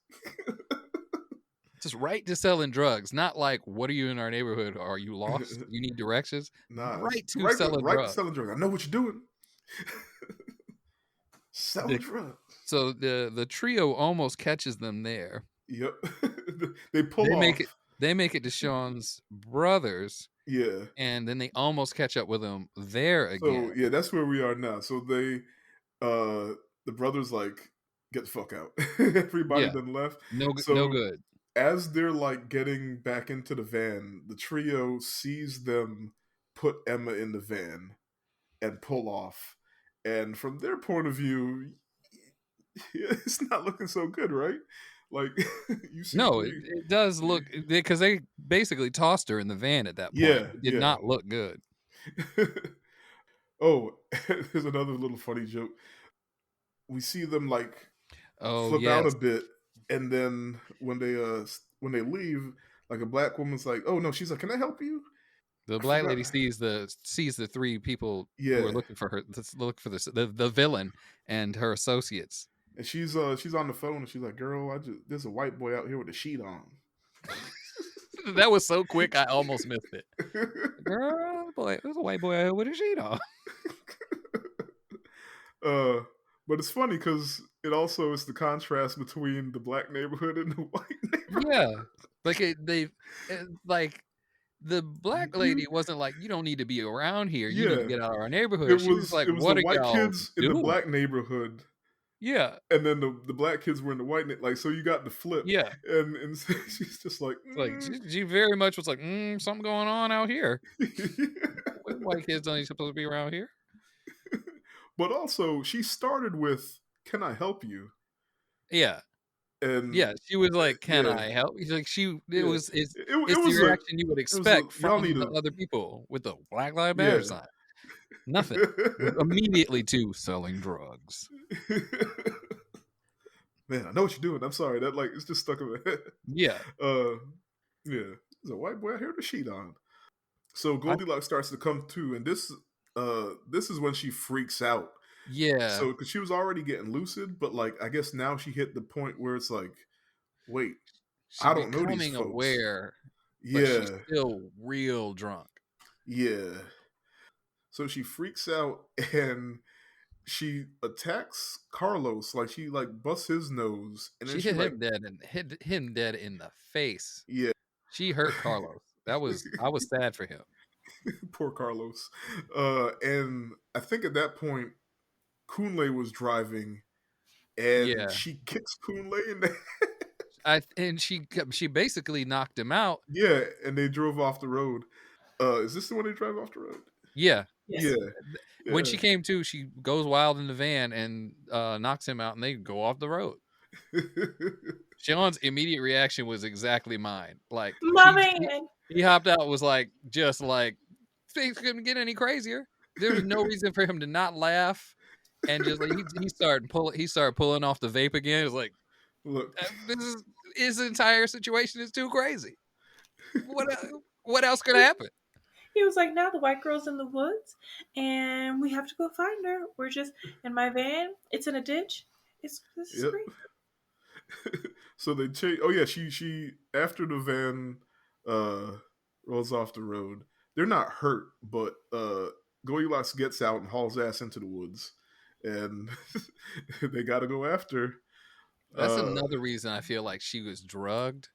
Just right to selling drugs, not like what are you in our neighborhood? Are you lost? You need directions. Nah, it's Right to selling right to drugs. selling drugs. I know what you're doing. Selling The, drugs. so the trio almost catches them there. Yep. They pull They off. make it to Sean's brothers, Yeah. and then they almost catch up with them there So again. yeah, that's where we are now. So they the brothers like get the fuck out. Everybody Yeah, done left. no So good. as they're like getting back into the van, the trio sees them put Emma in the van and pull off. And from their point of view, it's not looking so good, right? Like you see No, three. it does look because they basically tossed her in the van at that point. Yeah, It did yeah. not look good. Oh, here's another little funny joke. We see them like Oh flip out a yes, bit, and then when they leave, like a black woman's like, "Oh no," she's like, "Can I help you?" the I black forgot. lady sees the three people who are Yeah, looking for her. Look for the villain and her associates. and she's on the phone, and she's like, "Girl, there's a white boy out here with a sheet on." That was so quick, I almost missed it. Girl, boy, there's a white boy out here with a sheet on. uh, but it's funny because it also is the contrast between the black neighborhood and the white neighborhood. Yeah, like like the black You, lady wasn't like, you don't need to be around here. You need to yeah, get out of our neighborhood. She was like, it was the what are white y'all kids in the doing? black neighborhood, Yeah, and then the black kids were in the white like, so you got the flip, yeah. and so she's just like, It's like she very much was like, something going on out here. White kids don't supposed to be around here. but also she started with, "Can I help you?" Yeah. And Yeah, she was like, "Can yeah, I help?" He's like, yeah, it's it the was reaction you would a expect y'all from need the a other people with the Black Lives Matter yeah. sign. Nothing. Immediately to selling drugs. Man, I know what you're doing. I'm sorry, that like it's just stuck in my head. Yeah. Uh, yeah, there's a white boy out here with a sheet on. So I, Goldilocks starts to come to, and this is when she freaks out. yeah. So because she was already getting lucid, but like I guess now she hit the point where it's like, wait, She I don't know these becoming folks. aware, but she's Yeah, still real drunk. yeah. So she freaks out and she attacks Carlos, like she like busts his nose, and then She she hit like, him dead and hit him dead in the face. yeah. She hurt Carlos. I was sad for him. Poor Carlos. And I think at that point, Kunle was driving, and Yeah. she kicks Kunle in the And she basically knocked him out. yeah, and they drove off the road. Is this the one they drive off the road? Yeah. Yes. Yeah, When yeah. she came to, she goes wild in the van and knocks him out, and they go off the road. Sean's immediate reaction was exactly mine. Like My man. he hopped out, was like, just like things couldn't get any crazier. There was no reason for him to not laugh, and just like he started pulling off the vape again. It was like, Look, this is his entire situation is too crazy. What what else could happen? He was like, now the white girl's in the woods, and we have to go find her. We're just in my van. It's in a ditch. This is Yep. great. So they chase. Oh yeah, she after the van rolls off the road. They're not hurt, but Goldilocks gets out and hauls ass into the woods, and they got to go after. That's another reason I feel like she was drugged.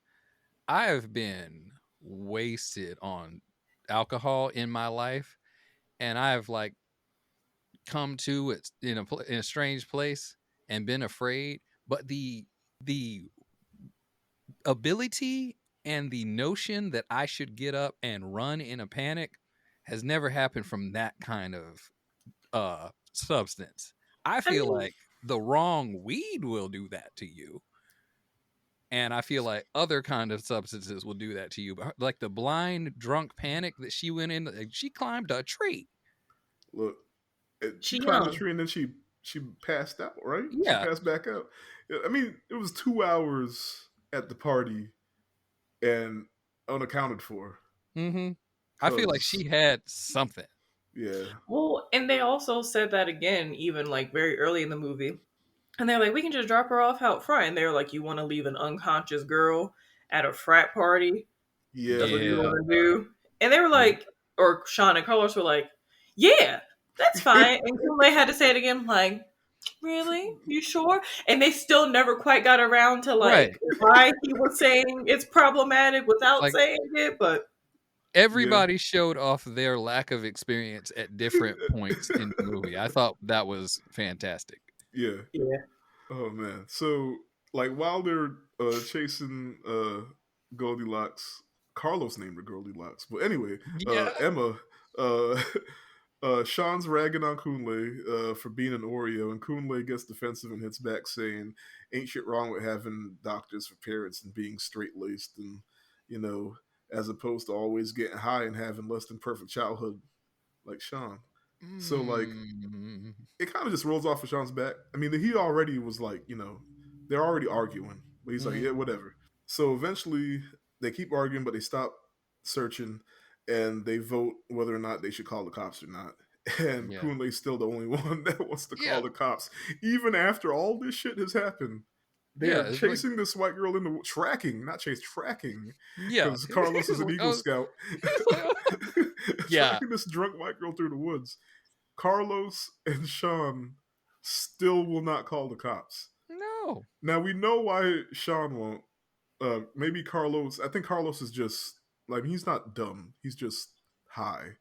I have been wasted on alcohol in my life, and I've like come to it in a strange place and been afraid. But the ability and the notion that I should get up and run in a panic has never happened from that kind of substance. I I feel mean, like the wrong weed will do that to you. And I feel like other kind of substances will do that to you. But like the blind drunk panic that she went in, like, she climbed a tree. Look, she she climbed the young. tree and then she passed out. Right? She Yeah. passed back out. I mean, it was 2 hours at the party and unaccounted for. Mm-hmm. I feel like Cause she had something. yeah, Well, and they also said that again, even like very early in the movie. And they're like, we can just drop her off out front. And they're like, you want to leave an unconscious girl at a frat party? That's yeah, what you Yeah. want to do? And they were yeah. like, or Sean and Carlos were like, yeah, that's fine. And Kumle had to say it again, like, really? You sure? And they still never quite got around to like Right. why he was saying it's problematic without Like saying it. But Yeah. everybody showed off their lack of experience at different points in the movie. I thought that was fantastic. Yeah. yeah, Oh man. So like while they're chasing Goldilocks, Carlos named her Goldilocks. But anyway, Yeah. Emma, uh Sean's ragging on Kunle for being an Oreo, and Kunle gets defensive and hits back saying, ain't shit wrong with having doctors for parents and being straight laced and, you know, as opposed to always getting high and having less than perfect childhood like Sean. So like Mm. it kind of just rolls off of Sean's back. I mean, he already was like, you know, they're already arguing, but he's like, Mhm. yeah, whatever. So eventually, they keep arguing, but they stop searching, and they vote whether or not they should call the cops or not. And Yeah. Kunle's still the only one that wants to call Yeah. the cops, even after all this shit has happened. They Yeah. are It's like, chasing this white girl in the tracking, not chase tracking, yeah. because Carlos is It's an like, Eagle Scout, it's like, oh. Yeah. tracking this drunk white girl through the woods. Carlos and Sean still will not call the cops. No. Now we know why Sean won't. Maybe Carlos. I think Carlos is just like he's not dumb. He's just high,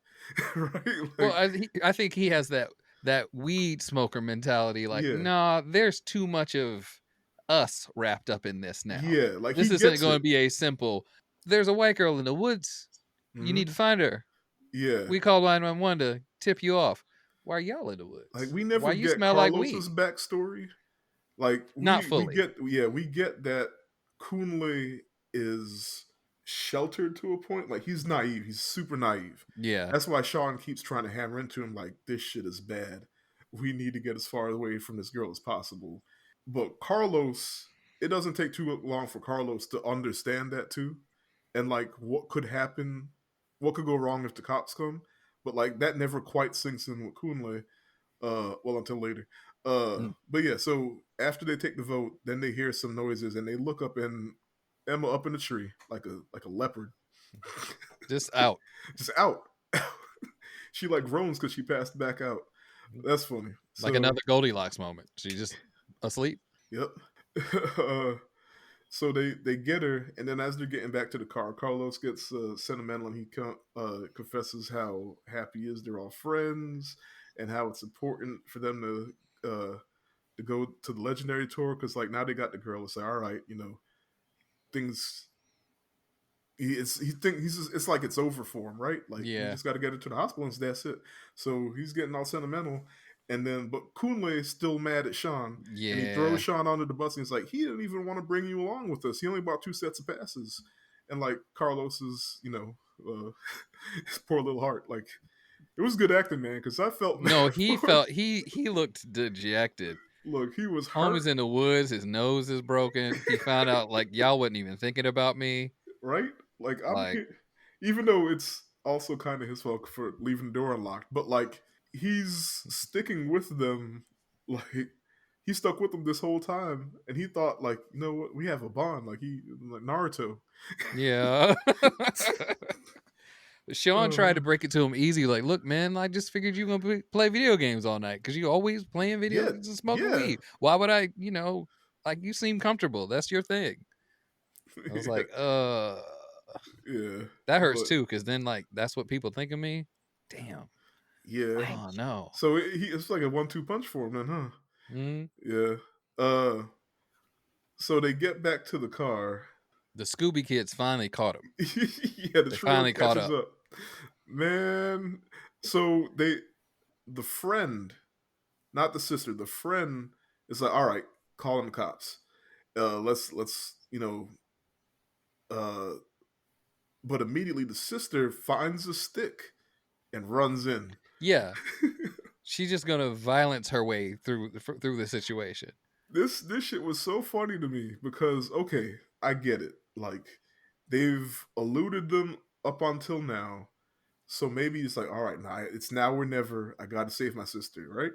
right? Well, Like I think he has that weed smoker mentality. Like, yeah, nah, there's too much of us wrapped up in this now. yeah. Like he This isn't gets going it. to be a simple. There's a white girl in the woods. You Hmm. need to find her. Yeah. We called 911 to tip you off. Why are y'all in the Like woods? we Why never you get smell like Carlos's weed? backstory. Like Not we fully. get we get that Kunle is sheltered to a point. Like he's naive. He's super naive. Yeah. That's why Sean keeps trying to hammer into him like this shit is bad. We need to get as far away from this girl as possible. But Carlos, it doesn't take too long for Carlos to understand that too. And like what could happen, what could go wrong if the cops come. But like that never quite sinks in with Kunle. Well, until later. Mm. But yeah, so after they take the vote, then they hear some noises and they look up and Emma up in the tree like a leopard, Just out. just out. She like groans because she passed back out. That's funny. Like So another Goldilocks moment. She's just asleep. yep. uh, so they get her, and then as they're getting back to the car, Carlos gets sentimental and he confesses how happy he is they're all friends and how it's important for them to go to the legendary tour because like now they got the girl. It's like all right, you know, things. It's like it's over for him, right? Like we Yeah. just got to get her to the hospital and that's it. So he's getting all sentimental, and then but Kunle is still mad at Sean, and he throws Yeah. Sean under the bus and he's like, he didn't even want to bring you along with us. He only bought 2 sets of passes, and like Carlos's, you know, his poor little heart. Like it was good acting, man, because I felt No, bad he for him. felt he looked dejected. Look, he was hurt, Homie's in the woods, his nose is broken. He found out like y'all wasn't even thinking about me. right? Like I'm Like, here, even though it's also kind of his fault for leaving the door unlocked. But like he's sticking with them, like he stuck with them this whole time, and he thought like, you know what, we have a bond, like he like Naruto. Yeah. Sean tried to Uh, break it to him easy, like, look, man, I just figured you were gonna play video games all night because you always playing video yeah, games and smoking yeah, weed. Why would I, like you seem comfortable. That's your thing. I was yeah, like, yeah. that hurts But too, because then like that's what people think of me. Damn. yeah, I Oh no. so it's like a 1-2 punch for him then, huh? Mm. Yeah. So they get back to the car. The Scooby kids finally caught him. Yeah, the They trio finally caught catches up. up. Man, so the friend, not the sister, the friend is like, all right, calling the cops. Let's uh but immediately the sister finds a stick and runs in. Yeah. She's just gonna violence her way through the situation. This shit was so funny to me because okay, I get it. Like they've eluded them up until now. So maybe it's like, all right, now it's now or never. I got to save my sister, right?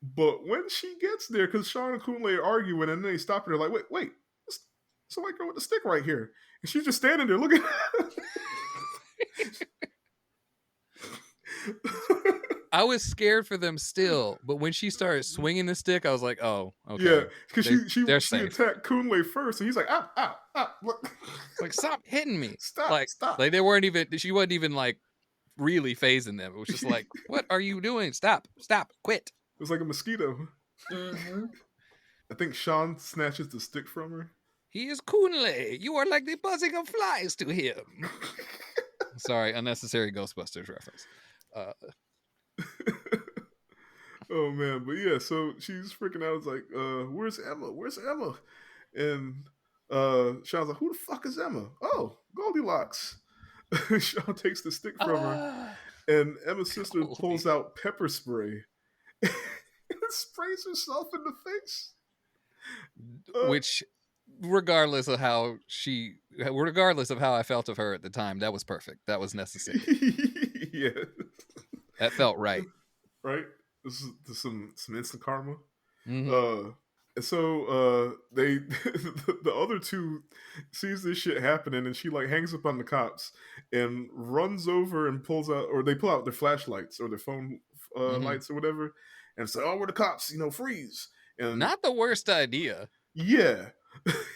But when she gets there, because Sean and Kunle are arguing, and then they stop her, they're like, wait, it's a white girl with the stick right here, and she's just standing there looking. I was scared for them still, but when she started swinging the stick, I was like, "Oh, Yeah, okay, because they're she safe." attacked Kunle first, and he's like, look, Like, stop hitting me! stop. Like they weren't even. She wasn't even like really phasing them. It was just like, "What are you doing? Stop! Quit!" It was like a mosquito. Mm-hmm. I think Sean snatches the stick from her. He is Kunle. You are like the buzzing of flies to him. Sorry, unnecessary Ghostbusters reference. Oh man, but yeah, so she's freaking out. It's like, where's Emma? Where's Emma? And Sean's like, who the fuck is Emma? Oh, Goldilocks. Sean takes the stick from her, and Emma's sister pulls out pepper spray and sprays herself in the face. Which, regardless of how I felt of her at the time, that was perfect. That was necessary. Yeah, That felt right. Right. This is some instant karma. Mm-hmm. And so they the other two sees this shit happening, and she like hangs up on the cops and runs over and pulls out, or they pull out their flashlights or their phone Mm-hmm. lights or whatever, and say, "Oh, we're the cops, freeze!" And Not the worst idea. yeah,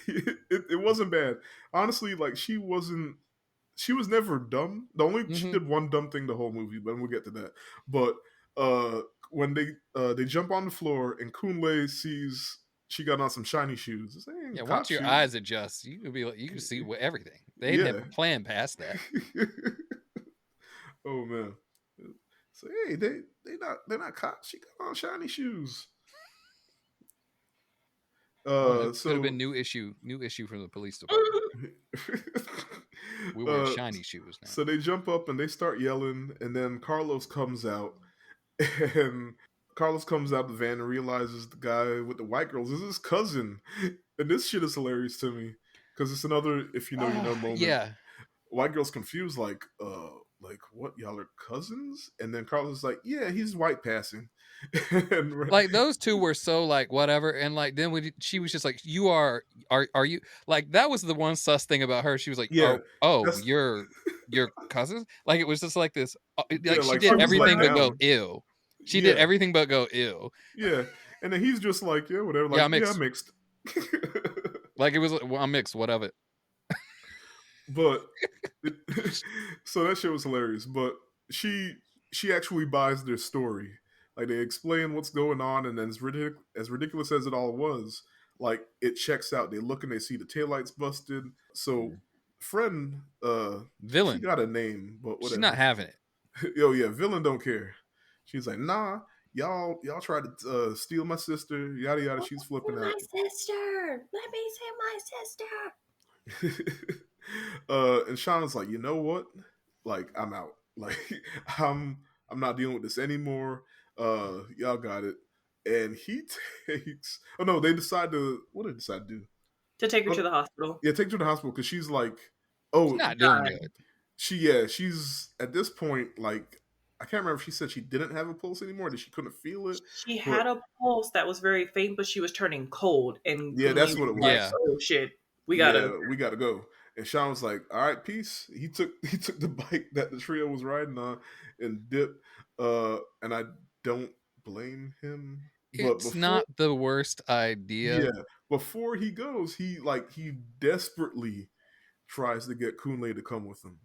it wasn't bad. Honestly, like she was never dumb. She did one dumb thing the whole movie, but we'll get to that. But when they jump on the floor and Kunle sees she got on some shiny shoes. Yeah, Cop once your shoes. eyes adjust, you can be like, you can see everything. They didn't have a plan past that. Oh man. So hey, they're not cops. She got on shiny shoes. It could have So been new issue from the police department. We wear shiny shoes now. So they jump up and they start yelling, and then Carlos comes out, and Carlos comes out of the van and realizes the guy with the white girls is his cousin. And this shit is hilarious to me because it's another if you know you know moment. Yeah. White girl's confused, like what, y'all are cousins? And then Carlos is like, yeah, he's white passing. And like those two were so like whatever, and like then when she was just like, you are you, like that was the one sus thing about her. She was like, yeah, you're your cousins. Like it was just like this, like yeah, she like did she was everything let but go down. ew. She Yeah. did everything but go ew. Yeah, and then he's just like, yeah, whatever. Like, Yeah, I'm mixed. Like it was, well, I'm mixed. What of it? But so that shit was hilarious. But she actually buys their story. Like they explain what's going on, and then as ridiculous as it all was, like it checks out. They look and they see the taillights busted. So friend, Villain, she got a name, but whatever. She's not having it. Yo, yeah, villain don't care. She's like, nah, y'all tried to steal my sister, yada yada. She's flipping out. My sister, let me see my sister. And Shauna's like, you know what? Like, I'm out. Like, I'm not dealing with this anymore. Y'all got it. And he takes. Oh no, they decide to. What did they decide to do? To take her to the hospital. Yeah, take her to the hospital because she's like, oh, She's not doing good. she's at this point, like, I can't remember if she said she didn't have a pulse anymore, that she couldn't feel it. She But had a pulse that was very faint, but she was turning cold, and yeah, Kunle that's what was it like, Yeah. was. "Oh shit, we gotta." Yeah, we gotta go. And Sean was like, "All right, peace." He took he took the bike that the trio was riding on and dipped. And I don't blame him. But It's before, not the worst idea. yeah, before he goes, he desperately tries to get Kunle to come with him.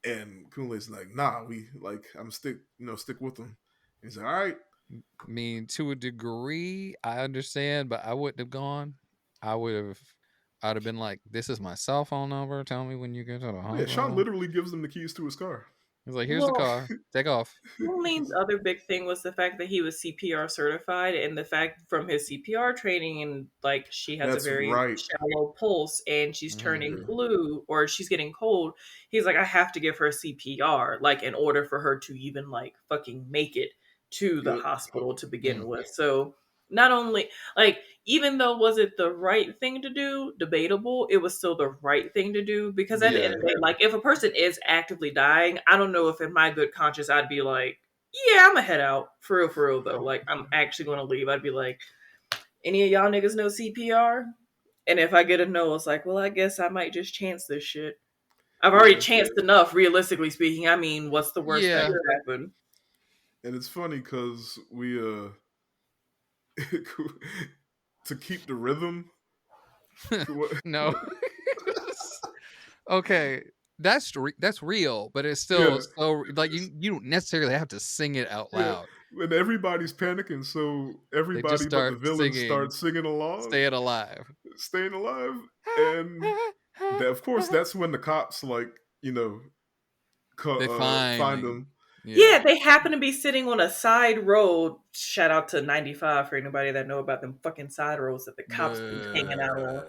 And Kunle's like, "Nah, I'm stick with him." He's like, "All right." I mean, to a degree, I understand, but I wouldn't have gone. I'd have been like, "This is my cell phone number. Tell me when you get to the Oh, yeah, Sean hospital." literally gives them the keys to his car. He's like, "Here's the Well, car. Take off." Pauline's other big thing was the fact that he was CPR certified, and the fact from his CPR training, and like she has a That's very right. shallow pulse, and she's turning Mhm. Yeah. blue or she's getting cold. He's like, I have to give her CPR, like in order for her to even like fucking make it to the Yep. hospital to begin Mm. with. So not only like even though was it the right thing to do, debatable, it was still the right thing to do because at the end Yeah. of the day, like if a person is actively dying, I don't know if in my good conscience I'd be like, yeah, I'm gonna head out for real though. Like I'm actually gonna leave. I'd be like, any of y'all niggas know CPR? And if I get a no, it's like, well, I guess I might just chance this shit. I've already Yeah. chanced enough, realistically speaking. I mean, what's the worst that Yeah. could happen? And it's funny because we to keep the rhythm. No. Okay, that's real, but it's still Yeah. so like you don't necessarily have to sing it out Yeah. loud. When everybody's panicking, so They just everybody but the start villains singing start singing along, "Staying Alive." staying alive, and of course that's when the cops They find finding. them. Yeah. Yeah, they happen to be sitting on a side road. Shout out to 95 for anybody that know about them fucking side roads that the cops be hanging out on.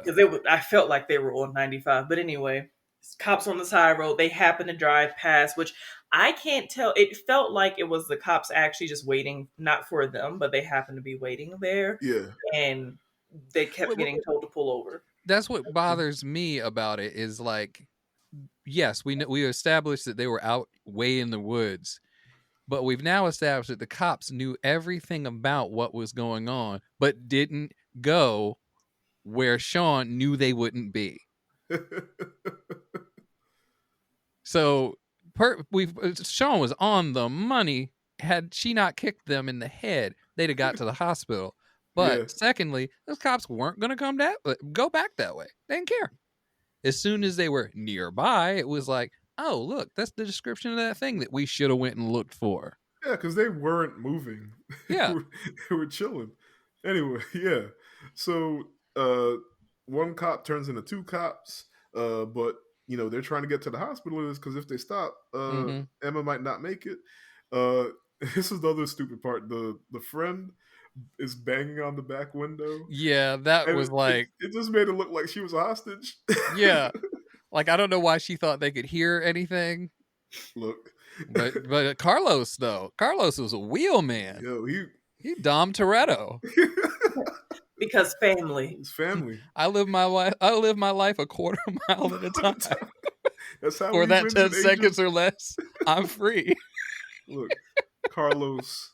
Because I felt like they were on 95. But anyway, cops on the side road. They happen to drive past, which I can't tell. It felt like it was the cops actually just waiting, not for them, but they happened to be waiting there, Yeah. and they kept getting told to pull over. That's what bothers me about it is like, yes, we established that they were out way in the woods, but we've now established that the cops knew everything about what was going on, but didn't go where Sean knew they wouldn't be. So Sean was on the money. Had she not kicked them in the head, they'd have got to the hospital. But Yeah. secondly, those cops weren't going to go back that way. They didn't care. As soon as they were nearby, it was like, oh, look, that's the description of that thing that we should have went and looked for. Yeah, because they weren't moving. Yeah. They were chilling. Anyway, yeah. So one cop turns into two cops, but they're trying to get to the hospital because if they stop, Mm-hmm. Emma might not make it. Uh, this is the other stupid part. The friend is banging on the back window, Yeah, that and was it, like, it just made it look like she was a hostage. yeah. Like, I don't know why she thought they could hear anything. Look, But Carlos, though. Carlos was a wheelman. yo, He Dom Toretto. Because family. his family. I live my life a quarter mile at a time. That's how For he that wins 10 in seconds Agents. or less, I'm free. Look, Carlos.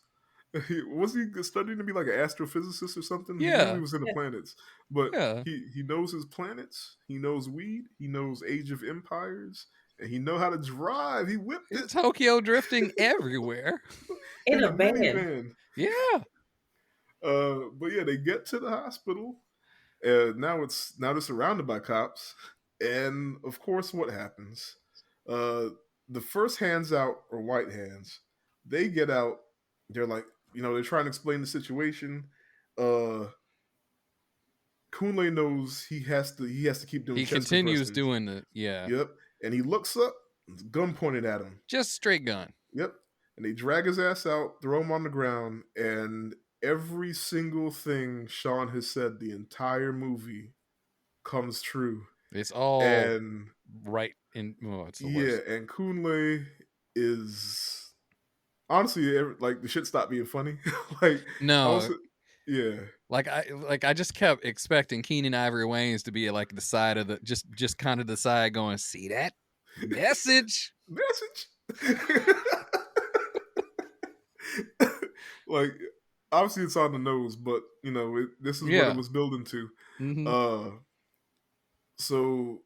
Was he studying to be like an astrophysicist or something? He knew Yeah. he was in the Yeah. planets, but Yeah. he knows his planets. He knows weed. He knows Age of Empires, and he know how to drive. He whipped He's it Tokyo drifting everywhere. In in a a van. minivan. Yeah. But yeah, they get to the hospital, and now they're surrounded by cops, and of course, what happens? The first hands out are white hands. They get out. They're like, they're trying to explain the situation. Kunle knows he has to keep doing He chest continues compressions. doing the, yeah. Yep. And he looks up, gun pointed at him. Just straight gun. Yep. And they drag his ass out, throw him on the ground, and every single thing Sean has said the entire movie comes true. It's all And right in, it's the yeah, worst. and Kunle is honestly like the shit stopped being funny. Like No. yeah. Like I just kept expecting Keenan Ivory Wayans to be like the side of the just kind of the side going, see that? Message. Like, obviously it's on the nose, but this is what it Yeah. was building to. Mm-hmm. So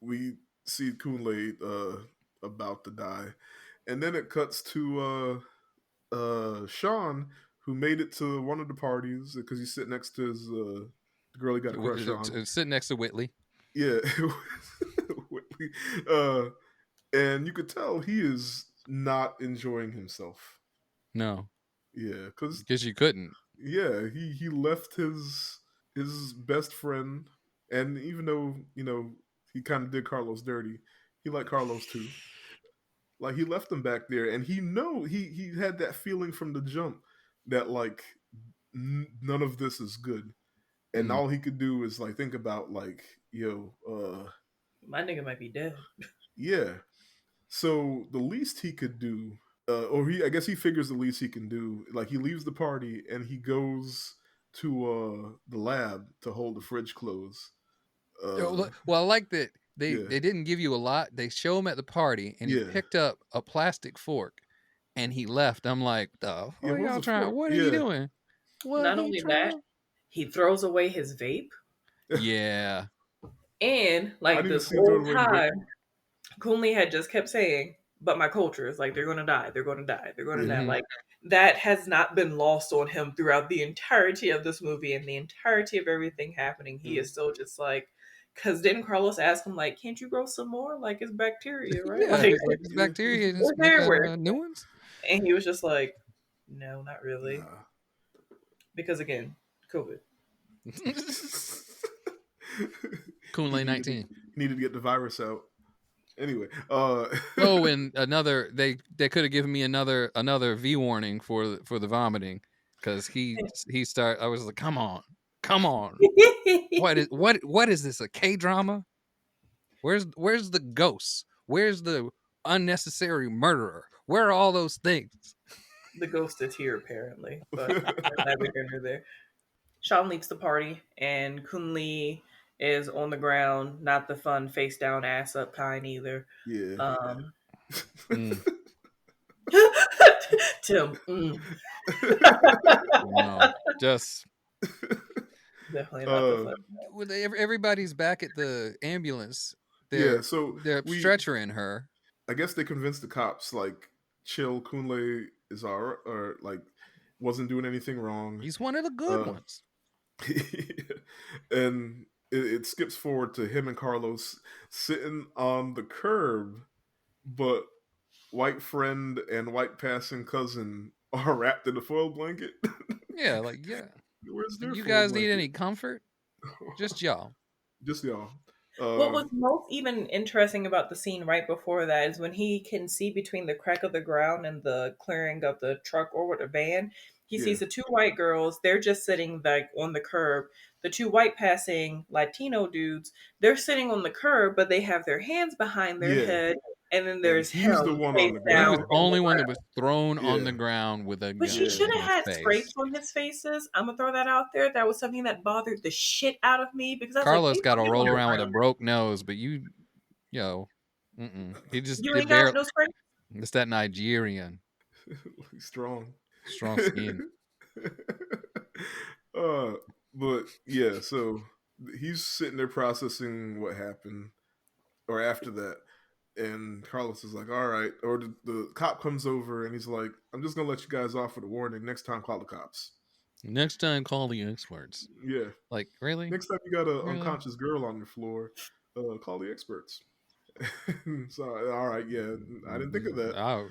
we see Kunle about to die, and then it cuts to Sean, who made it to one of the parties because he's sitting next to his the girl he got a crush on. Sitting next to Whitley. Yeah, Whitley. And you could tell he is not enjoying himself. No, Yeah, because you couldn't. yeah, he left his best friend, and even though he kind of did Carlos dirty, he liked Carlos too. Like, he left him back there, and he had that feeling from the jump that, like, none of this is good, and all he could do is like think about, like, my nigga might be dead. yeah. So the least he could do, I guess he figures the least he can do, like, he leaves the party and he goes to the lab to hold the fridge closed. Well, I like that they Yeah. didn't give you a lot. They show him at the party, and he Yeah. picked up a plastic fork, and he left. I'm like, Yeah, what are y'all trying? fork? What are Yeah. you doing? What Not he only trying? that, he throws away his vape, Yeah. and I like didn't this see him throw whole it away the vape. time, Kunle had just kept saying, "But my culture is like they're gonna die, they're gonna die, they're gonna die." Mhm. Like, that has not been lost on him throughout the entirety of this movie and the entirety of everything happening. He is still just like, because didn't Carlos ask him, like, "Can't you grow some more? Like, it's bacteria, right?" Yeah, Like, like this bacteria is it's making everywhere. new ones. And he was just like, "No, not really," Nah. because again, COVID. Kunle 19. He needed to get the virus out. Anyway, Oh, and another they could have given me another V warning for the vomiting, because he I was like, come on. What is this, a K-drama? Where's the ghosts? Where's the unnecessary murderer? Where are all those things? The ghost is here apparently, but neither here nor there. Sean leaves the party, and Kunle is on the ground, not the fun face down, ass up kind either. Yeah. Tim, No, just definitely not the fun. everybody's back at the ambulance. Yeah, so they're stretchering her. I guess they convinced the cops, like, chill, Kunle is alright, or like wasn't doing anything wrong. He's one of the good ones. And it skips forward to him and Carlos sitting on the curb, but white friend and white passing cousin are wrapped in a foil blanket. Yeah, like, yeah. Where's their you foil guys blanket? need any comfort? Just y'all. Just y'all. What was most even interesting about the scene right before that is when he can see between the crack of the ground and the clearing of the truck or with a van. He sees the two white girls. They're just sitting like on the curb. The two white passing Latino dudes, they're sitting on the curb, but they have their hands behind their head. And then there's he's him the one face on the down. He was the only one that ground. was thrown on the ground with a But gun. he should have had face. scrapes on his faces. I'm gonna throw that out there. That was something that bothered the shit out of me because I was Carlos like, got to roll around with a broke nose, but he just you ain't got no scrapes. It's that Nigerian. He's strong skin. But yeah, so he's sitting there processing what happened, or after that, and Carlos is like, all right, or the cop comes over and he's like, I'm just gonna let you guys off with a warning. Next time, call the cops. Next time, call the experts. Yeah. Like, really? Next time you got an unconscious girl on your floor, call the experts. So, all right, yeah, I didn't think of that.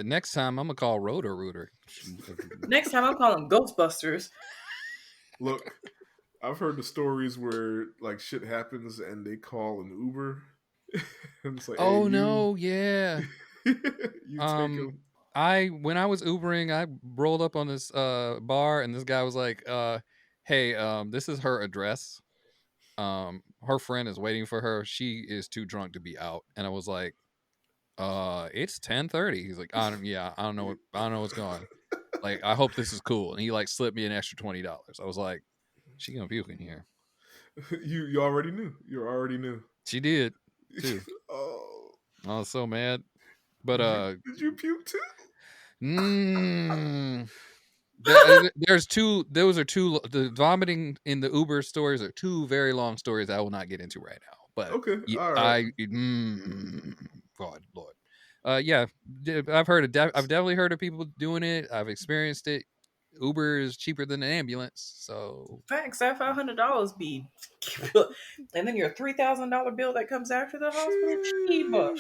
Next time, I'm gonna call Roto-Rooter. Next time, I'm calling Ghostbusters. Look, I've heard the stories where, like, shit happens and they call an Uber. And it's like, oh hey, no, yeah. you take him. When I was Ubering, I rolled up on this bar, and this guy was like, hey, this is her address. Her friend is waiting for her. She is too drunk to be out. And I was like, it's 10:30. He's like, I don't know what's going on. Like, I hope this is cool. And he like slipped me an extra $20. I was like, she gonna puke in here. You already knew. You already knew. She did. too. Oh, I was so mad. But did you puke too? mm, there's two. Those are two. The vomiting in the Uber stories are two very long stories I will not get into right now. But Okay, all right. God, Lord. Yeah, I've heard of. I've definitely heard of people doing it. I've experienced it. Uber is cheaper than an ambulance, so Facts, that $500 be, and then your $3,000 bill that comes after the hospital. Gee, bush,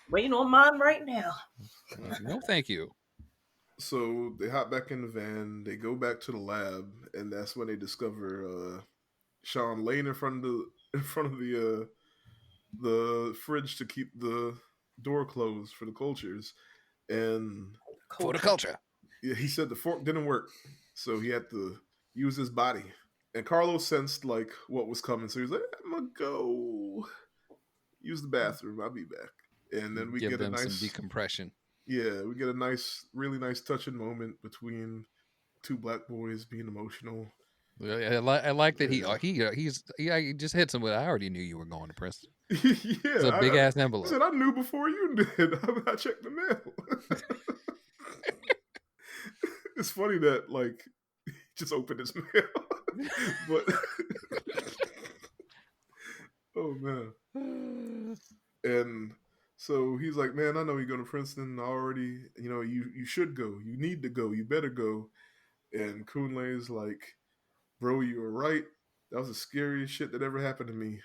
waiting on mine right now. no, thank you. So they hop back in the van. They go back to the lab, and that's when they discover Sean laying in front of the fridge to keep the door closed for the cultures. And For the Culture. culture. yeah, he said the fork didn't work, so he had to use his body. And Carlos sensed like what was coming, so he's like, "I'm gonna go use the bathroom. I'll be back." And then we Give get a them some nice, decompression. yeah, we get a nice, really nice touching moment between two black boys being emotional. I like that Yeah, he just hits him with. I already knew you were going to Princeton. It's yeah. a big ass He envelope. said I knew before you did. I checked the mail. It's funny that like he just opened his mail, but oh man. And so he's like, "Man, I know you're going to Princeton already. You know, you should go. You need to go. You better go." And Kunle's like, "Bro, you were right. That was the scariest shit that ever happened to me."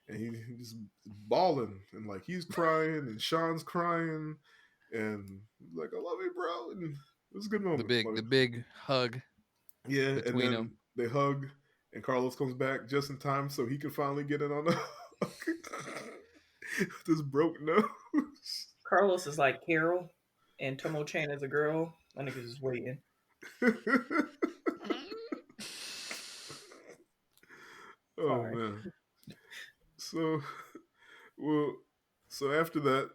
And he just bawling, and like he's crying, and Sean's crying, and he's like, "I love you, bro." And it was a good moment. The big hug Yeah, and between them. then they hug, and Carlos comes back just in time so he can finally get in on the with this broke nose. Carlos is like Carol, and Tomo Chan is a girl. I niggas is waiting. Oh Sorry. man. So well so after that,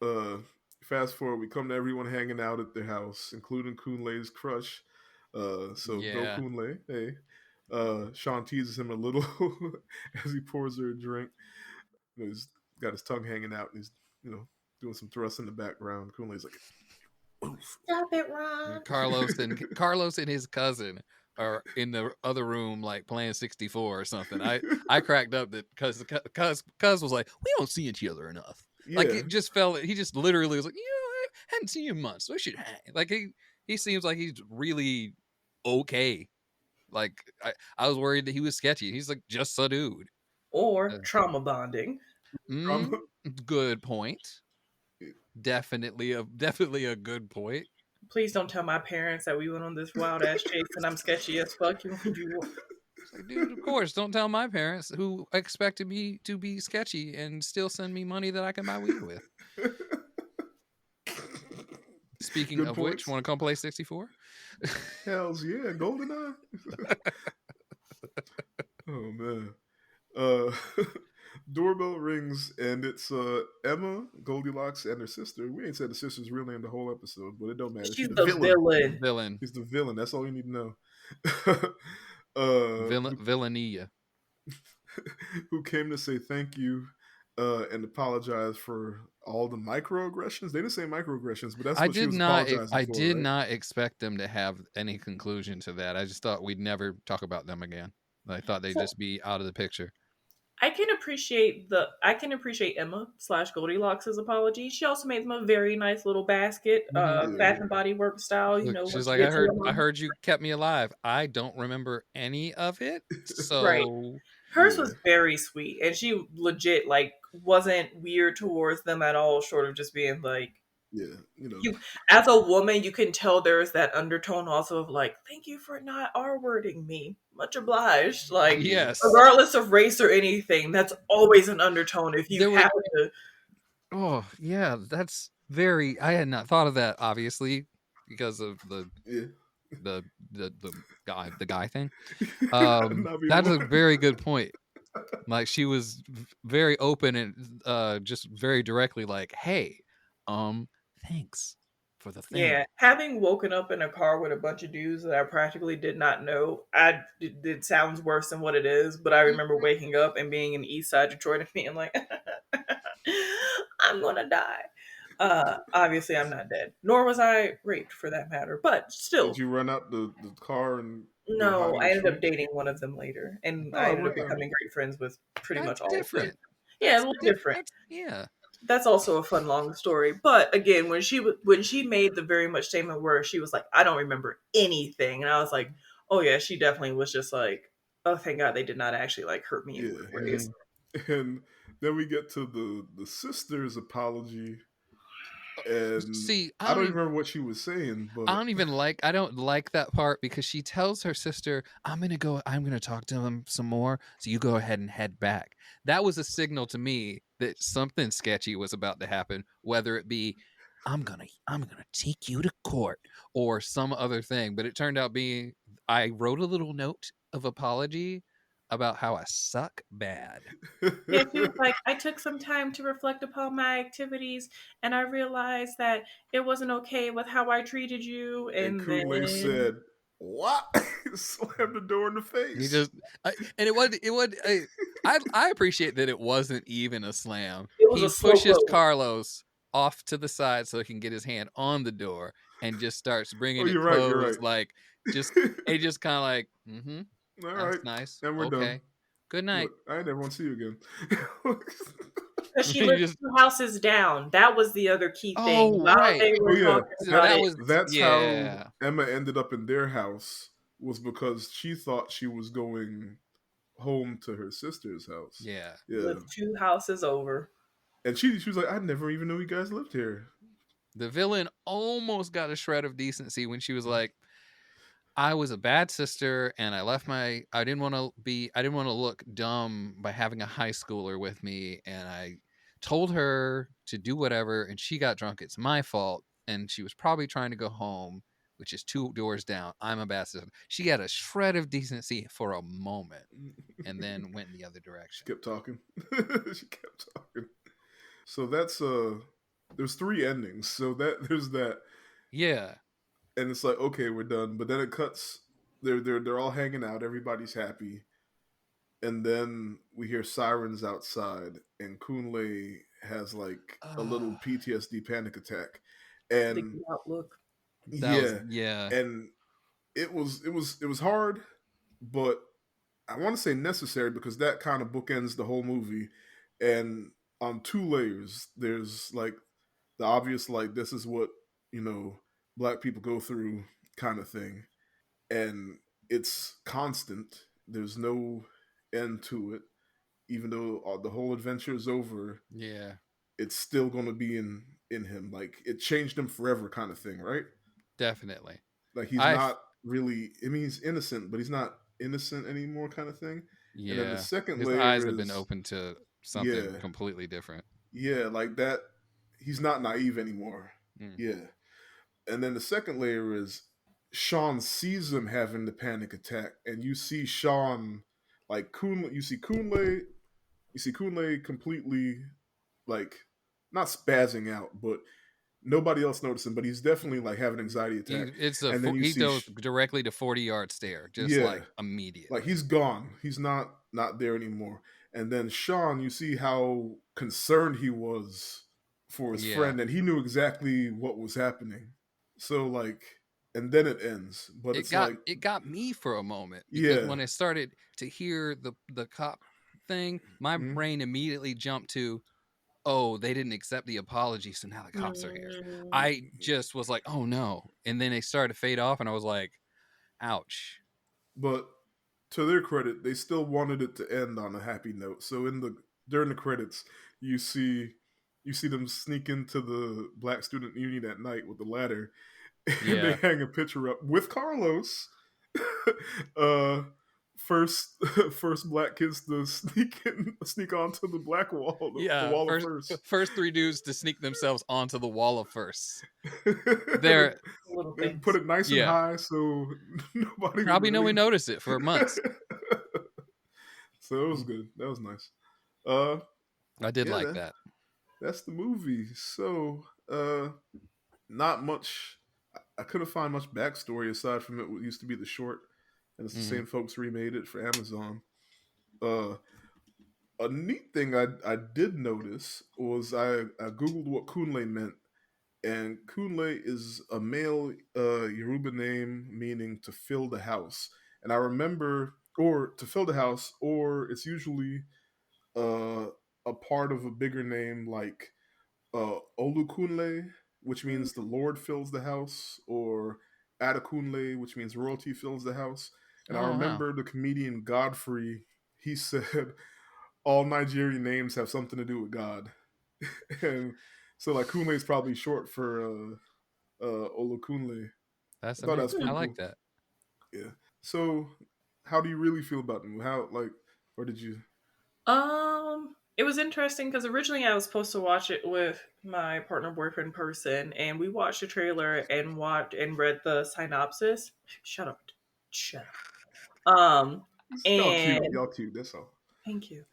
uh fast forward, we come to everyone hanging out at their house, including Kunle's crush. So bro Yeah, Kunle, hey. Sean teases him a little as he pours her a drink. You know, he's got his tongue hanging out and he's, you know, doing some thrusts in the background. Kunle's like, "Move." Stop it, Ron. Carlos and his cousin are in the other room like playing 64 or something. I cracked up that cuz was like, we don't see each other enough. Like Yeah. it just felt he just literally was like, I hadn't seen you in months. We should hang. Like he seems like he's really okay. Like I was worried that he was sketchy. He's like just a dude. Or Uh, trauma bonding. mm, good point. Definitely a good point. Please don't tell my parents that we went on this wild ass chase and I'm sketchy as fuck. You It's like, dude, of course, don't tell my parents who expected me to be sketchy and still send me money that I can buy weed with. Speaking Good of which, points. want to come play 64? Hells yeah, GoldenEye. Oh man. Uh, doorbell rings and it's Emma, Goldilocks, and her sister. We ain't said the sister's real name the whole episode, but it don't matter. She's She's the the villain. villain. Villain. She's the villain. That's all you need to know. Villainilla. Who came to say thank you and apologize for all the microaggressions. They didn't say microaggressions, but that's what she was apologizing I for, did right? not expect them to have any conclusion to that. I just thought we'd never talk about them again. I thought they'd So just be out of the picture. I can appreciate Emma slash Goldilocks' apology. She also made them a very nice little basket, Mm-hmm. Yeah. Bath and Body Works style. You Look, know, she's once you like, get to your I mom, heard you kept me alive. I don't remember any of it. right? So Hers Yeah. was very sweet, and she legit like wasn't weird towards them at all. Short of just being like, Yeah. You know. you as a woman, you can tell there's that undertone also of like, thank you for not R-wording me. Much obliged. Like, Yeah. yes, regardless of race or anything, that's always an undertone. If you there were. happen to, Oh yeah, that's very. I had not thought of that, obviously, because of Yeah. the the guy thing. Not being a That's a woman. very good point. Like she was very open and just very directly like, hey, thanks for the thing. yeah, having woken up in a car with a bunch of dudes that I practically did not know, it sounds worse than what it is. But I remember waking up and being in East Side Detroit and being like, I'm gonna die. Obviously, I'm not dead, nor was I raped for that matter. But Did still, you run out the car and go hide no, in I the ended up tree? dating one of them later, and Oh, I it ended up worked out. becoming great friends with pretty That's much all of them. different. Yeah, a That's little different. different. That's yeah. That's also a fun long story. But again, when she made the very much statement where she was like, "I don't remember anything," and I was like, "Oh yeah, she definitely was just like, oh thank God they did not actually like hurt me in Yeah. weird ways." Mhm. And then we get to the sister's apology, and See, I don't even remember what she was saying, I but don't even like I don't like that part because she tells her sister, I'm gonna talk to him some more. So you go ahead and head back. That was a signal to me that something sketchy was about to happen, whether it be I'm gonna take you to court or some other thing. But it turned out being I wrote a little note of apology about how I suck bad. Yeah, she was like, I took some time to reflect upon my activities and I realized that it wasn't okay with how I treated you. and And Kool-Aid then said, "What?" Slammed the door in the He face. just and it was I appreciate that it wasn't even a slam. it was He a slow pushes close. Carlos off to the side so he can get his hand on the door and just starts Oh, bringing it you're right. You're closed right. like just he just kind of like, All that's right, nice. and we're done. Okay. Good night. Look, I never want to see you again. Because she He lived just 2 houses down. That was the other key thing. oh While right. they Oh were yeah, talking So about that it, was that's how yeah. Emma ended up in their house, was because she thought she was going home to her sister's house. Yeah. Yeah, lived 2 houses over. and she was like, "I never even knew you guys lived here." The villain almost got a shred of decency when she was like, I was a bad sister and I didn't want to look dumb by having a high schooler with me and I told her to do whatever and she got drunk. It's my fault and she was probably trying to go home, which is 2 doors down. I'm a bad sister. She had a shred of decency for a moment and then went in the other She direction. kept talking. She kept talking. So that's there's 3 endings. So that there's that, Yeah. and it's like, okay, we're done. But then it cuts. They're all hanging out. Everybody's happy, and then we hear sirens outside, and Kunle has like a little PTSD panic attack, The and outlook. That was yeah, yeah, and it was hard, but I want to say necessary because that kind of bookends the whole movie, and on 2 layers, there's like the obvious, like this is what black people go through kind of thing, and it's constant. There's no end to it, even though the whole adventure is over. yeah, It's still going to be in him. Like it changed him forever, kind of thing, right? definitely. Like he's I not really. I mean, he's innocent, but he's not innocent anymore, kind of thing. And then the yeah, second his eyes layer have been is, open to something yeah, completely different. yeah, like that. He's not naive anymore. Mm. Yeah. And then the second layer is Sean sees him having the panic attack, and you see Sean like you see Kunle completely like not spazzing out, but nobody else noticing, but he's definitely like having an anxiety attack. And then you He see, goes directly to 40-yard stare, just yeah, like like immediately. he's gone. He's not there anymore. And then Sean, you see how concerned he was for his Yeah, friend, and he knew exactly what was happening. So like, and then it ends, but it's like, it got me for a moment because yeah, when I started to hear the cop thing, my mm, brain immediately jumped to, oh, they didn't accept the apology, so now the cops are here. Mm, I just was like, oh no, and then they started to fade off, and I was like, ouch. but to their credit, they still wanted it to end on a happy note. So in the during the credits, you see you see them sneak into the Black Student Union at night with the ladder, and they Yeah, hang a picture up with Carlos. uh, first, first black kids to sneak onto the black wall, the yeah. wall of first. First three dudes to sneak themselves onto the wall of firsts. they, They're little they put things. it nice and yeah. high so nobody would Probably no really. one noticed it for months. So it was good. That was nice. Uh, I did yeah, like that. that's the movie. So, not much. I couldn't find much backstory aside from it used to be the short, and it's the Hmm. same folks remade it for Amazon. Uh, a neat thing I did notice was I googled what Kunle meant, and Kunle is a male Yoruba name meaning to fill the house. And I remember, or to fill the house, or it's usually uh, a part of a bigger name like Olukunle, which means the Lord fills the house, or Adekunle, which means royalty fills the house. And I Oh wow. remember the comedian Godfrey, he said all Nigerian names have something to do with God. And so like Kunle is probably short for Olukunle. That's I thought amazing. that's I pretty like cool. that. Yeah. So how do you really feel about them? How like or did you It was interesting because originally I was supposed to watch it with my partner boyfriend person, and we watched the trailer and watched and read the synopsis. Shut up, shut up. y'all cute, And y'all cute, that's all. thank you.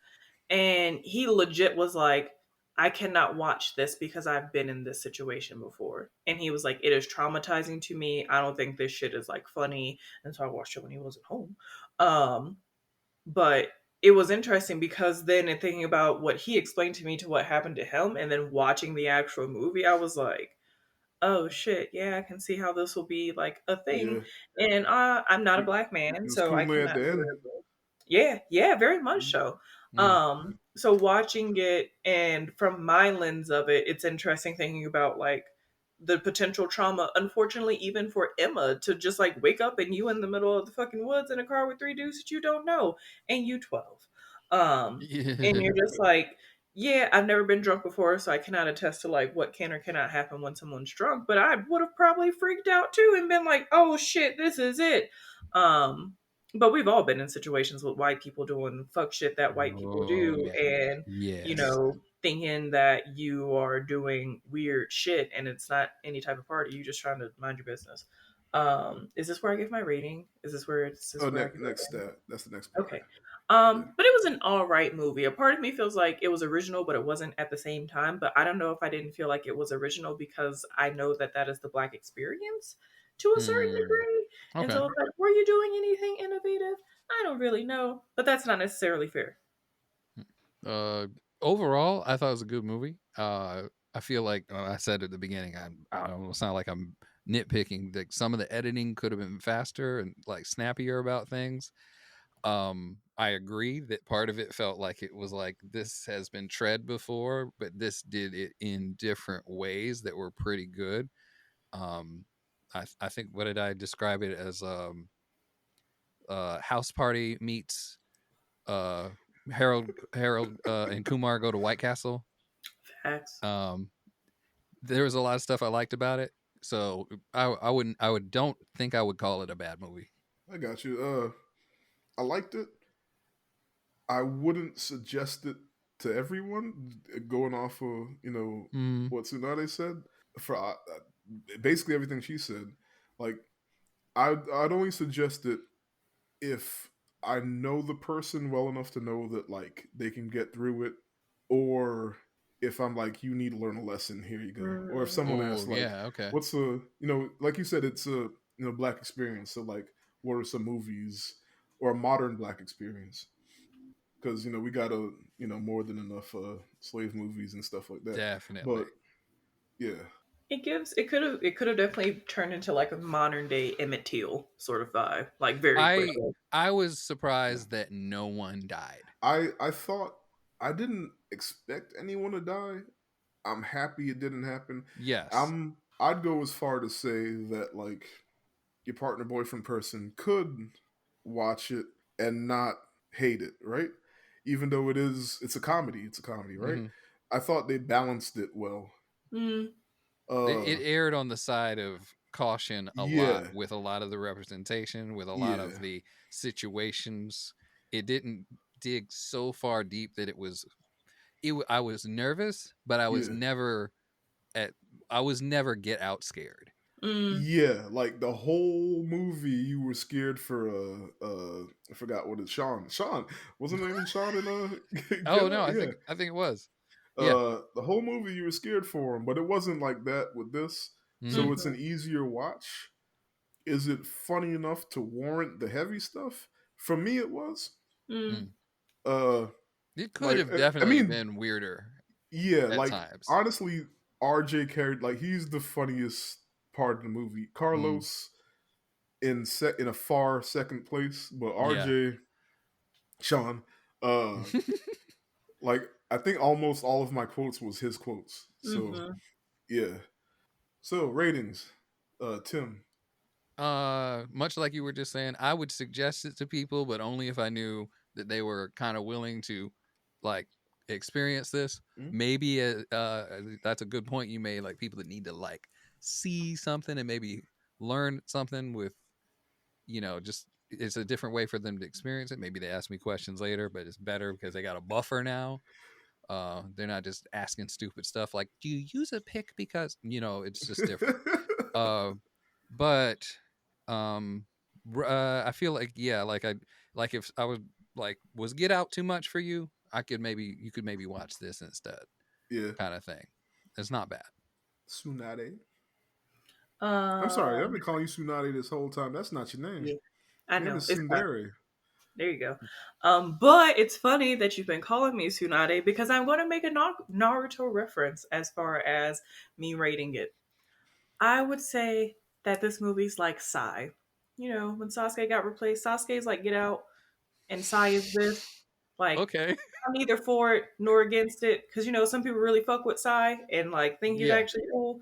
And he legit was like, I cannot watch this because I've been in this situation before. And he was like, it is traumatizing to me. I don't think this shit is like funny. And so I watched it when he wasn't home. Um, but it was interesting because then in thinking about what he explained to me to what happened to him and then watching the actual movie, I was like, oh shit, yeah, I can see how this will be like a thing. Yeah. And I'm not a It, black man, it was so I Kunle at cannot the see end. it. Yeah, yeah, very much so. Mm. So watching it and from my lens of it, it's interesting thinking about like the potential trauma, unfortunately, even for Emma to just like wake up and you in the middle of the fucking woods in a car with three dudes that you don't know and you 12. And Yeah. you're just like, yeah, I've never been drunk before, so I cannot attest to like what can or cannot happen when someone's drunk, but I would have probably freaked out too and been like, oh shit, this is it. Um, but we've all been in situations with white people doing fuck shit that white people Oh do, man. and Yes. thinking that you are doing weird shit and it's not any type of party. You just trying to mind your business. Is this where I give my rating? Is Oh, this where I give next it? stat. That's the next part. Okay. Yeah. But it was an all right movie. A part of me feels like it was original, but it wasn't at the same time. But I don't know if I didn't feel like it was original because I know that that is the black experience to a certain Hmm. degree. And Okay. so it's like, were you doing anything innovative? I don't really know, but that's not necessarily fair. Uh, Overall, I thought it was a good movie. I feel like I said at the beginning, I don't sound like I'm nitpicking. Like some of the editing could have been faster and like snappier about things. I agree that part of it felt like it was like this has been tread before, but this did it in different ways that were pretty good. Um, I think what did I describe it as? House Party meets uh Harold and Kumar go to White Castle. Facts. Um, there was a lot of stuff I liked about it, so I would don't think I would call it a bad movie. I got you. I liked it. I wouldn't suggest it to everyone. Going off of Mm, what Tsunade said for basically everything she said. Like I'd only suggest it if I know the person well enough to know that like they can get through it, or if I'm like, you need to learn a lesson, here you go. Or if someone oh asks like, yeah, okay. what's a like you said, it's a black experience. So like, what are some movies or a modern black experience? Because we got a more than enough slave movies and stuff like that. Definitely. But yeah, It could have definitely turned into like a modern day Emmett Till sort of vibe, like very I quickly. I was yeah. surprised that no one died. I thought I didn't expect anyone to die. I'm happy it didn't happen. Yes. I'd go as far to say that like your partner boyfriend person could watch it and not hate it, right? Even though it's a comedy, right? Hmm. I thought they balanced it well. Mm, It aired on the side of caution a lot Yeah, with a lot of the representation, with a lot of yeah, the situations. It didn't dig so far deep that it was. I was nervous, but yeah. at. I was never get out scared. mm, Yeah, like the whole movie, you were scared for I forgot what it's Sean. Sean wasn't her name Sean in Get Oh Out? no, Yeah. I think it was. Yeah. The whole movie you were scared for him, but it wasn't like that with this. Hmm. So it's mhm, an easier watch. Is it funny enough to warrant the heavy stuff? For me, it was. mm. Mm. Uh, It could Like, have I definitely mean, been weirder yeah, at like times. honestly, RJ carried like he's the funniest part of the movie. Mm. Carlos in a far second place, but Yeah. RJ Sean, uh, like I think almost all of my quotes was his quotes. So Mm-hmm. yeah. So ratings, Tim. Much like you were just saying, I would suggest it to people, but only if I knew that they were kind of willing to like experience this. Mm? Maybe that's a good point you made. Like people that need to like see something and maybe learn something with, just it's a different way for them to experience it. Maybe they ask me questions later, but it's better because they got a buffer now. They're not just asking stupid stuff like, "Do you use a pick?" Because it's just different. Uh, but I feel like like if I was Get Out too much for you, you could maybe watch this instead, Yeah. kind of thing. It's not bad. Tsunade. I'm sorry, I've Um, been calling you Tsunade this whole time. That's not your name. yeah, I Your name know is it's fine. Sundari. There you go. But it's funny that you've been calling me Tsunade because I'm going to make a Naruto reference as far as me rating it. I would say that this movie's like Sai. You know, when Sasuke got replaced, Sasuke's like Get Out, and Sai is this. Like, Okay. I'm neither for it nor against it because some people really fuck with Sai and like think he's Yeah, actually cool.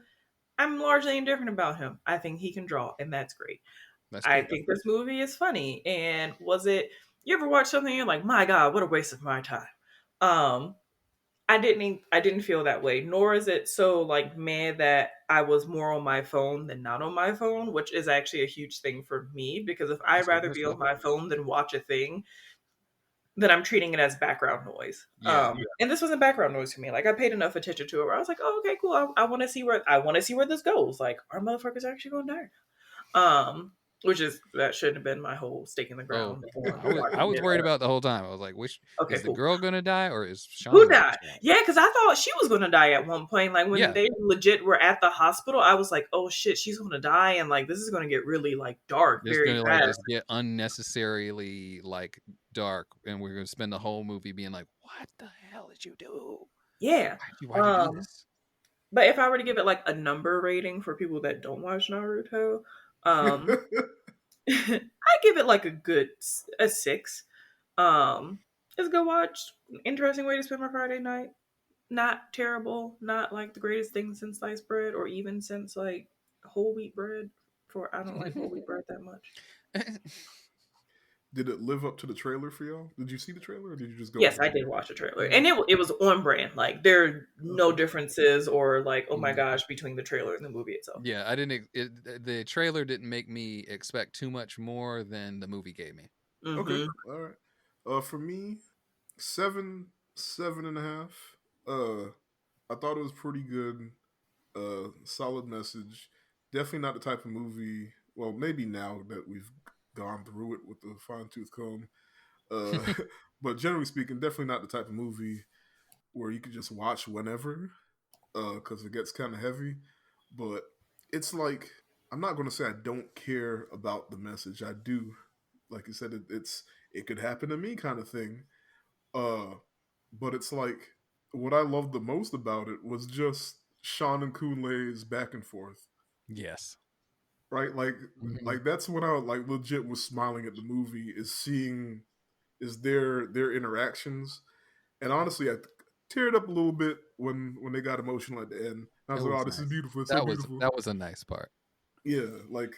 I'm largely indifferent about him. I think he can draw, and that's great. that's I good. think this movie is funny. And was it? You ever watch something and you're like, my God, what a waste of my time? Um, I didn't feel that way. Nor is it so like mad that I was more on my phone than not on my phone, which is actually a huge thing for me because if I'd That's good rather be on perspective. my phone than watch a thing, then I'm treating it as background noise. Yeah. And this wasn't background noise for me. Like I paid enough attention to it where I was like, oh, okay, cool. I want to see where this goes. Like, our motherfuckers actually gonna die. Which is that shouldn't have been my whole stake in the Oh, ground on I watching was it. worried about the whole time. I was like, which Okay, is the cool. girl gonna die or is Sean Who gonna died? die? Yeah, because I thought she was gonna die at one point. Like when Yeah, they legit were at the hospital, I was like, oh shit, she's gonna die, and like this is gonna get really like dark it's very gonna like fast. just get unnecessarily like dark, and we're gonna spend the whole movie being like, "What the hell did you do? Yeah. Why'd you do Um, this?" but if I were to give it like a number rating for people that don't watch Naruto, um, I give it like a 6. It's a good watch. Interesting way to spend my Friday night. Not terrible. Not like the greatest thing since sliced bread, or even since like whole wheat bread. For I don't like whole wheat bread that much. Did it live up to the trailer for y'all? Did you see the trailer or did you just go Yes, with the I did movie? watch the trailer, Mm, and it was on brand. Like there are no okay. differences or like oh my Mm, gosh between the trailer and the movie itself. yeah, I didn't. The trailer didn't make me expect too much more than the movie gave me. Okay. Mm-hmm. All right. For me, seven, 7.5. I thought it was pretty good. Solid message. Definitely not the type of movie. Well, maybe now that we've gone through it with the fine tooth comb. Uh, but generally speaking, definitely not the type of movie where you could just watch whenever. Because it gets kind of heavy. But it's like I'm not going to say I don't care about the message. I do. Like you said, it could happen to me kind of thing. Uh, but it's like what I loved the most about it was just Sean and Kool-Aid's back and forth, Yes. right? Mhm. Like that's when I like legit was smiling at the movie is seeing is their interactions, and honestly, I teared up a little bit when they got emotional at the end. I It was like, was oh, this is nice. beautiful. It's so beautiful. That was a nice part. Yeah, like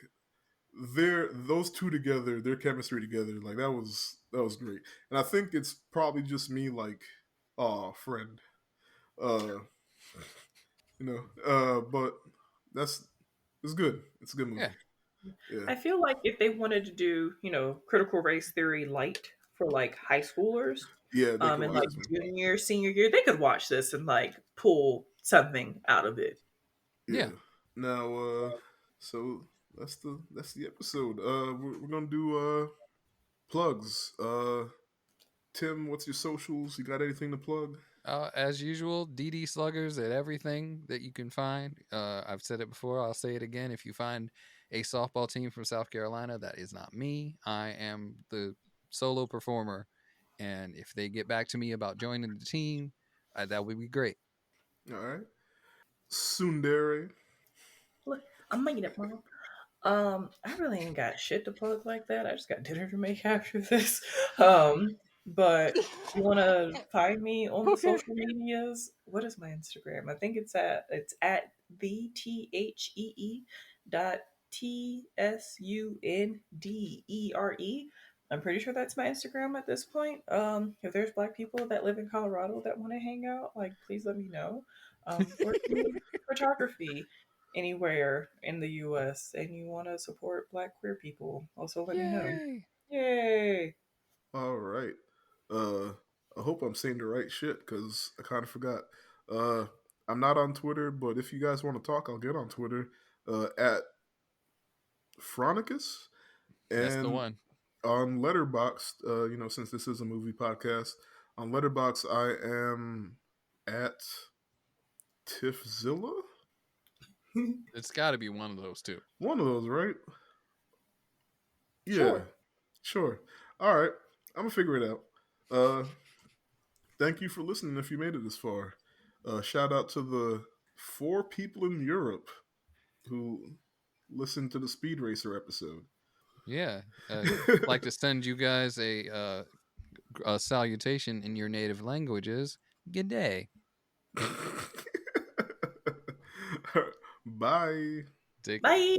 those two together, their chemistry together, like that was great. And I think it's probably just me, like, oh, friend, uh, but that's it's good. It's a good Yeah. movie. Yeah, I feel like if they wanted to do critical race theory light for like high schoolers, yeah, they could in watch like this one. junior senior year, they could watch this and like pull something out of it. Yeah. Yeah. Now, so that's the episode. We're gonna do plugs. Tim, what's your socials? You got anything to plug? As usual, DD Sluggers at everything that you can find. I've said it before. I'll say it again. If you find a softball team from South Carolina, that is not me. I am the solo performer And if they get back to me about joining the team, that would be great. All right. Sundere. Look, I'm making it, Mom. I really ain't got shit to plug like that. I just got dinner to make after this. But you want to find me on the Okay. social medias? What is my Instagram? I think it's at the THEE dot TSUNDERE. I'm pretty sure that's my Instagram at this point. If there's black people that live in Colorado that want to hang out, like please let me know. Or if you need photography anywhere in the US and you want to support black queer people, also let me know. Yay! Yay! All right. Uh, I hope I'm saying the right shit because I kind of forgot. Uh, I'm not on Twitter, but if you guys want to talk, I'll get on Twitter at Phronicus That's the and one. on Letterboxd. Since this is a movie podcast, on Letterboxd I am at Tiffzilla. It's got to be one of those two. One of those, right? Yeah, Sure. sure. All right, I'm gonna figure it out. Uh, Thank you for listening if you made it this far. Shout out to the 4 people in Europe who listened to the Speed Racer episode. Yeah. Like to send you guys a salutation in your native languages. Good day. Bye. Take care. Bye.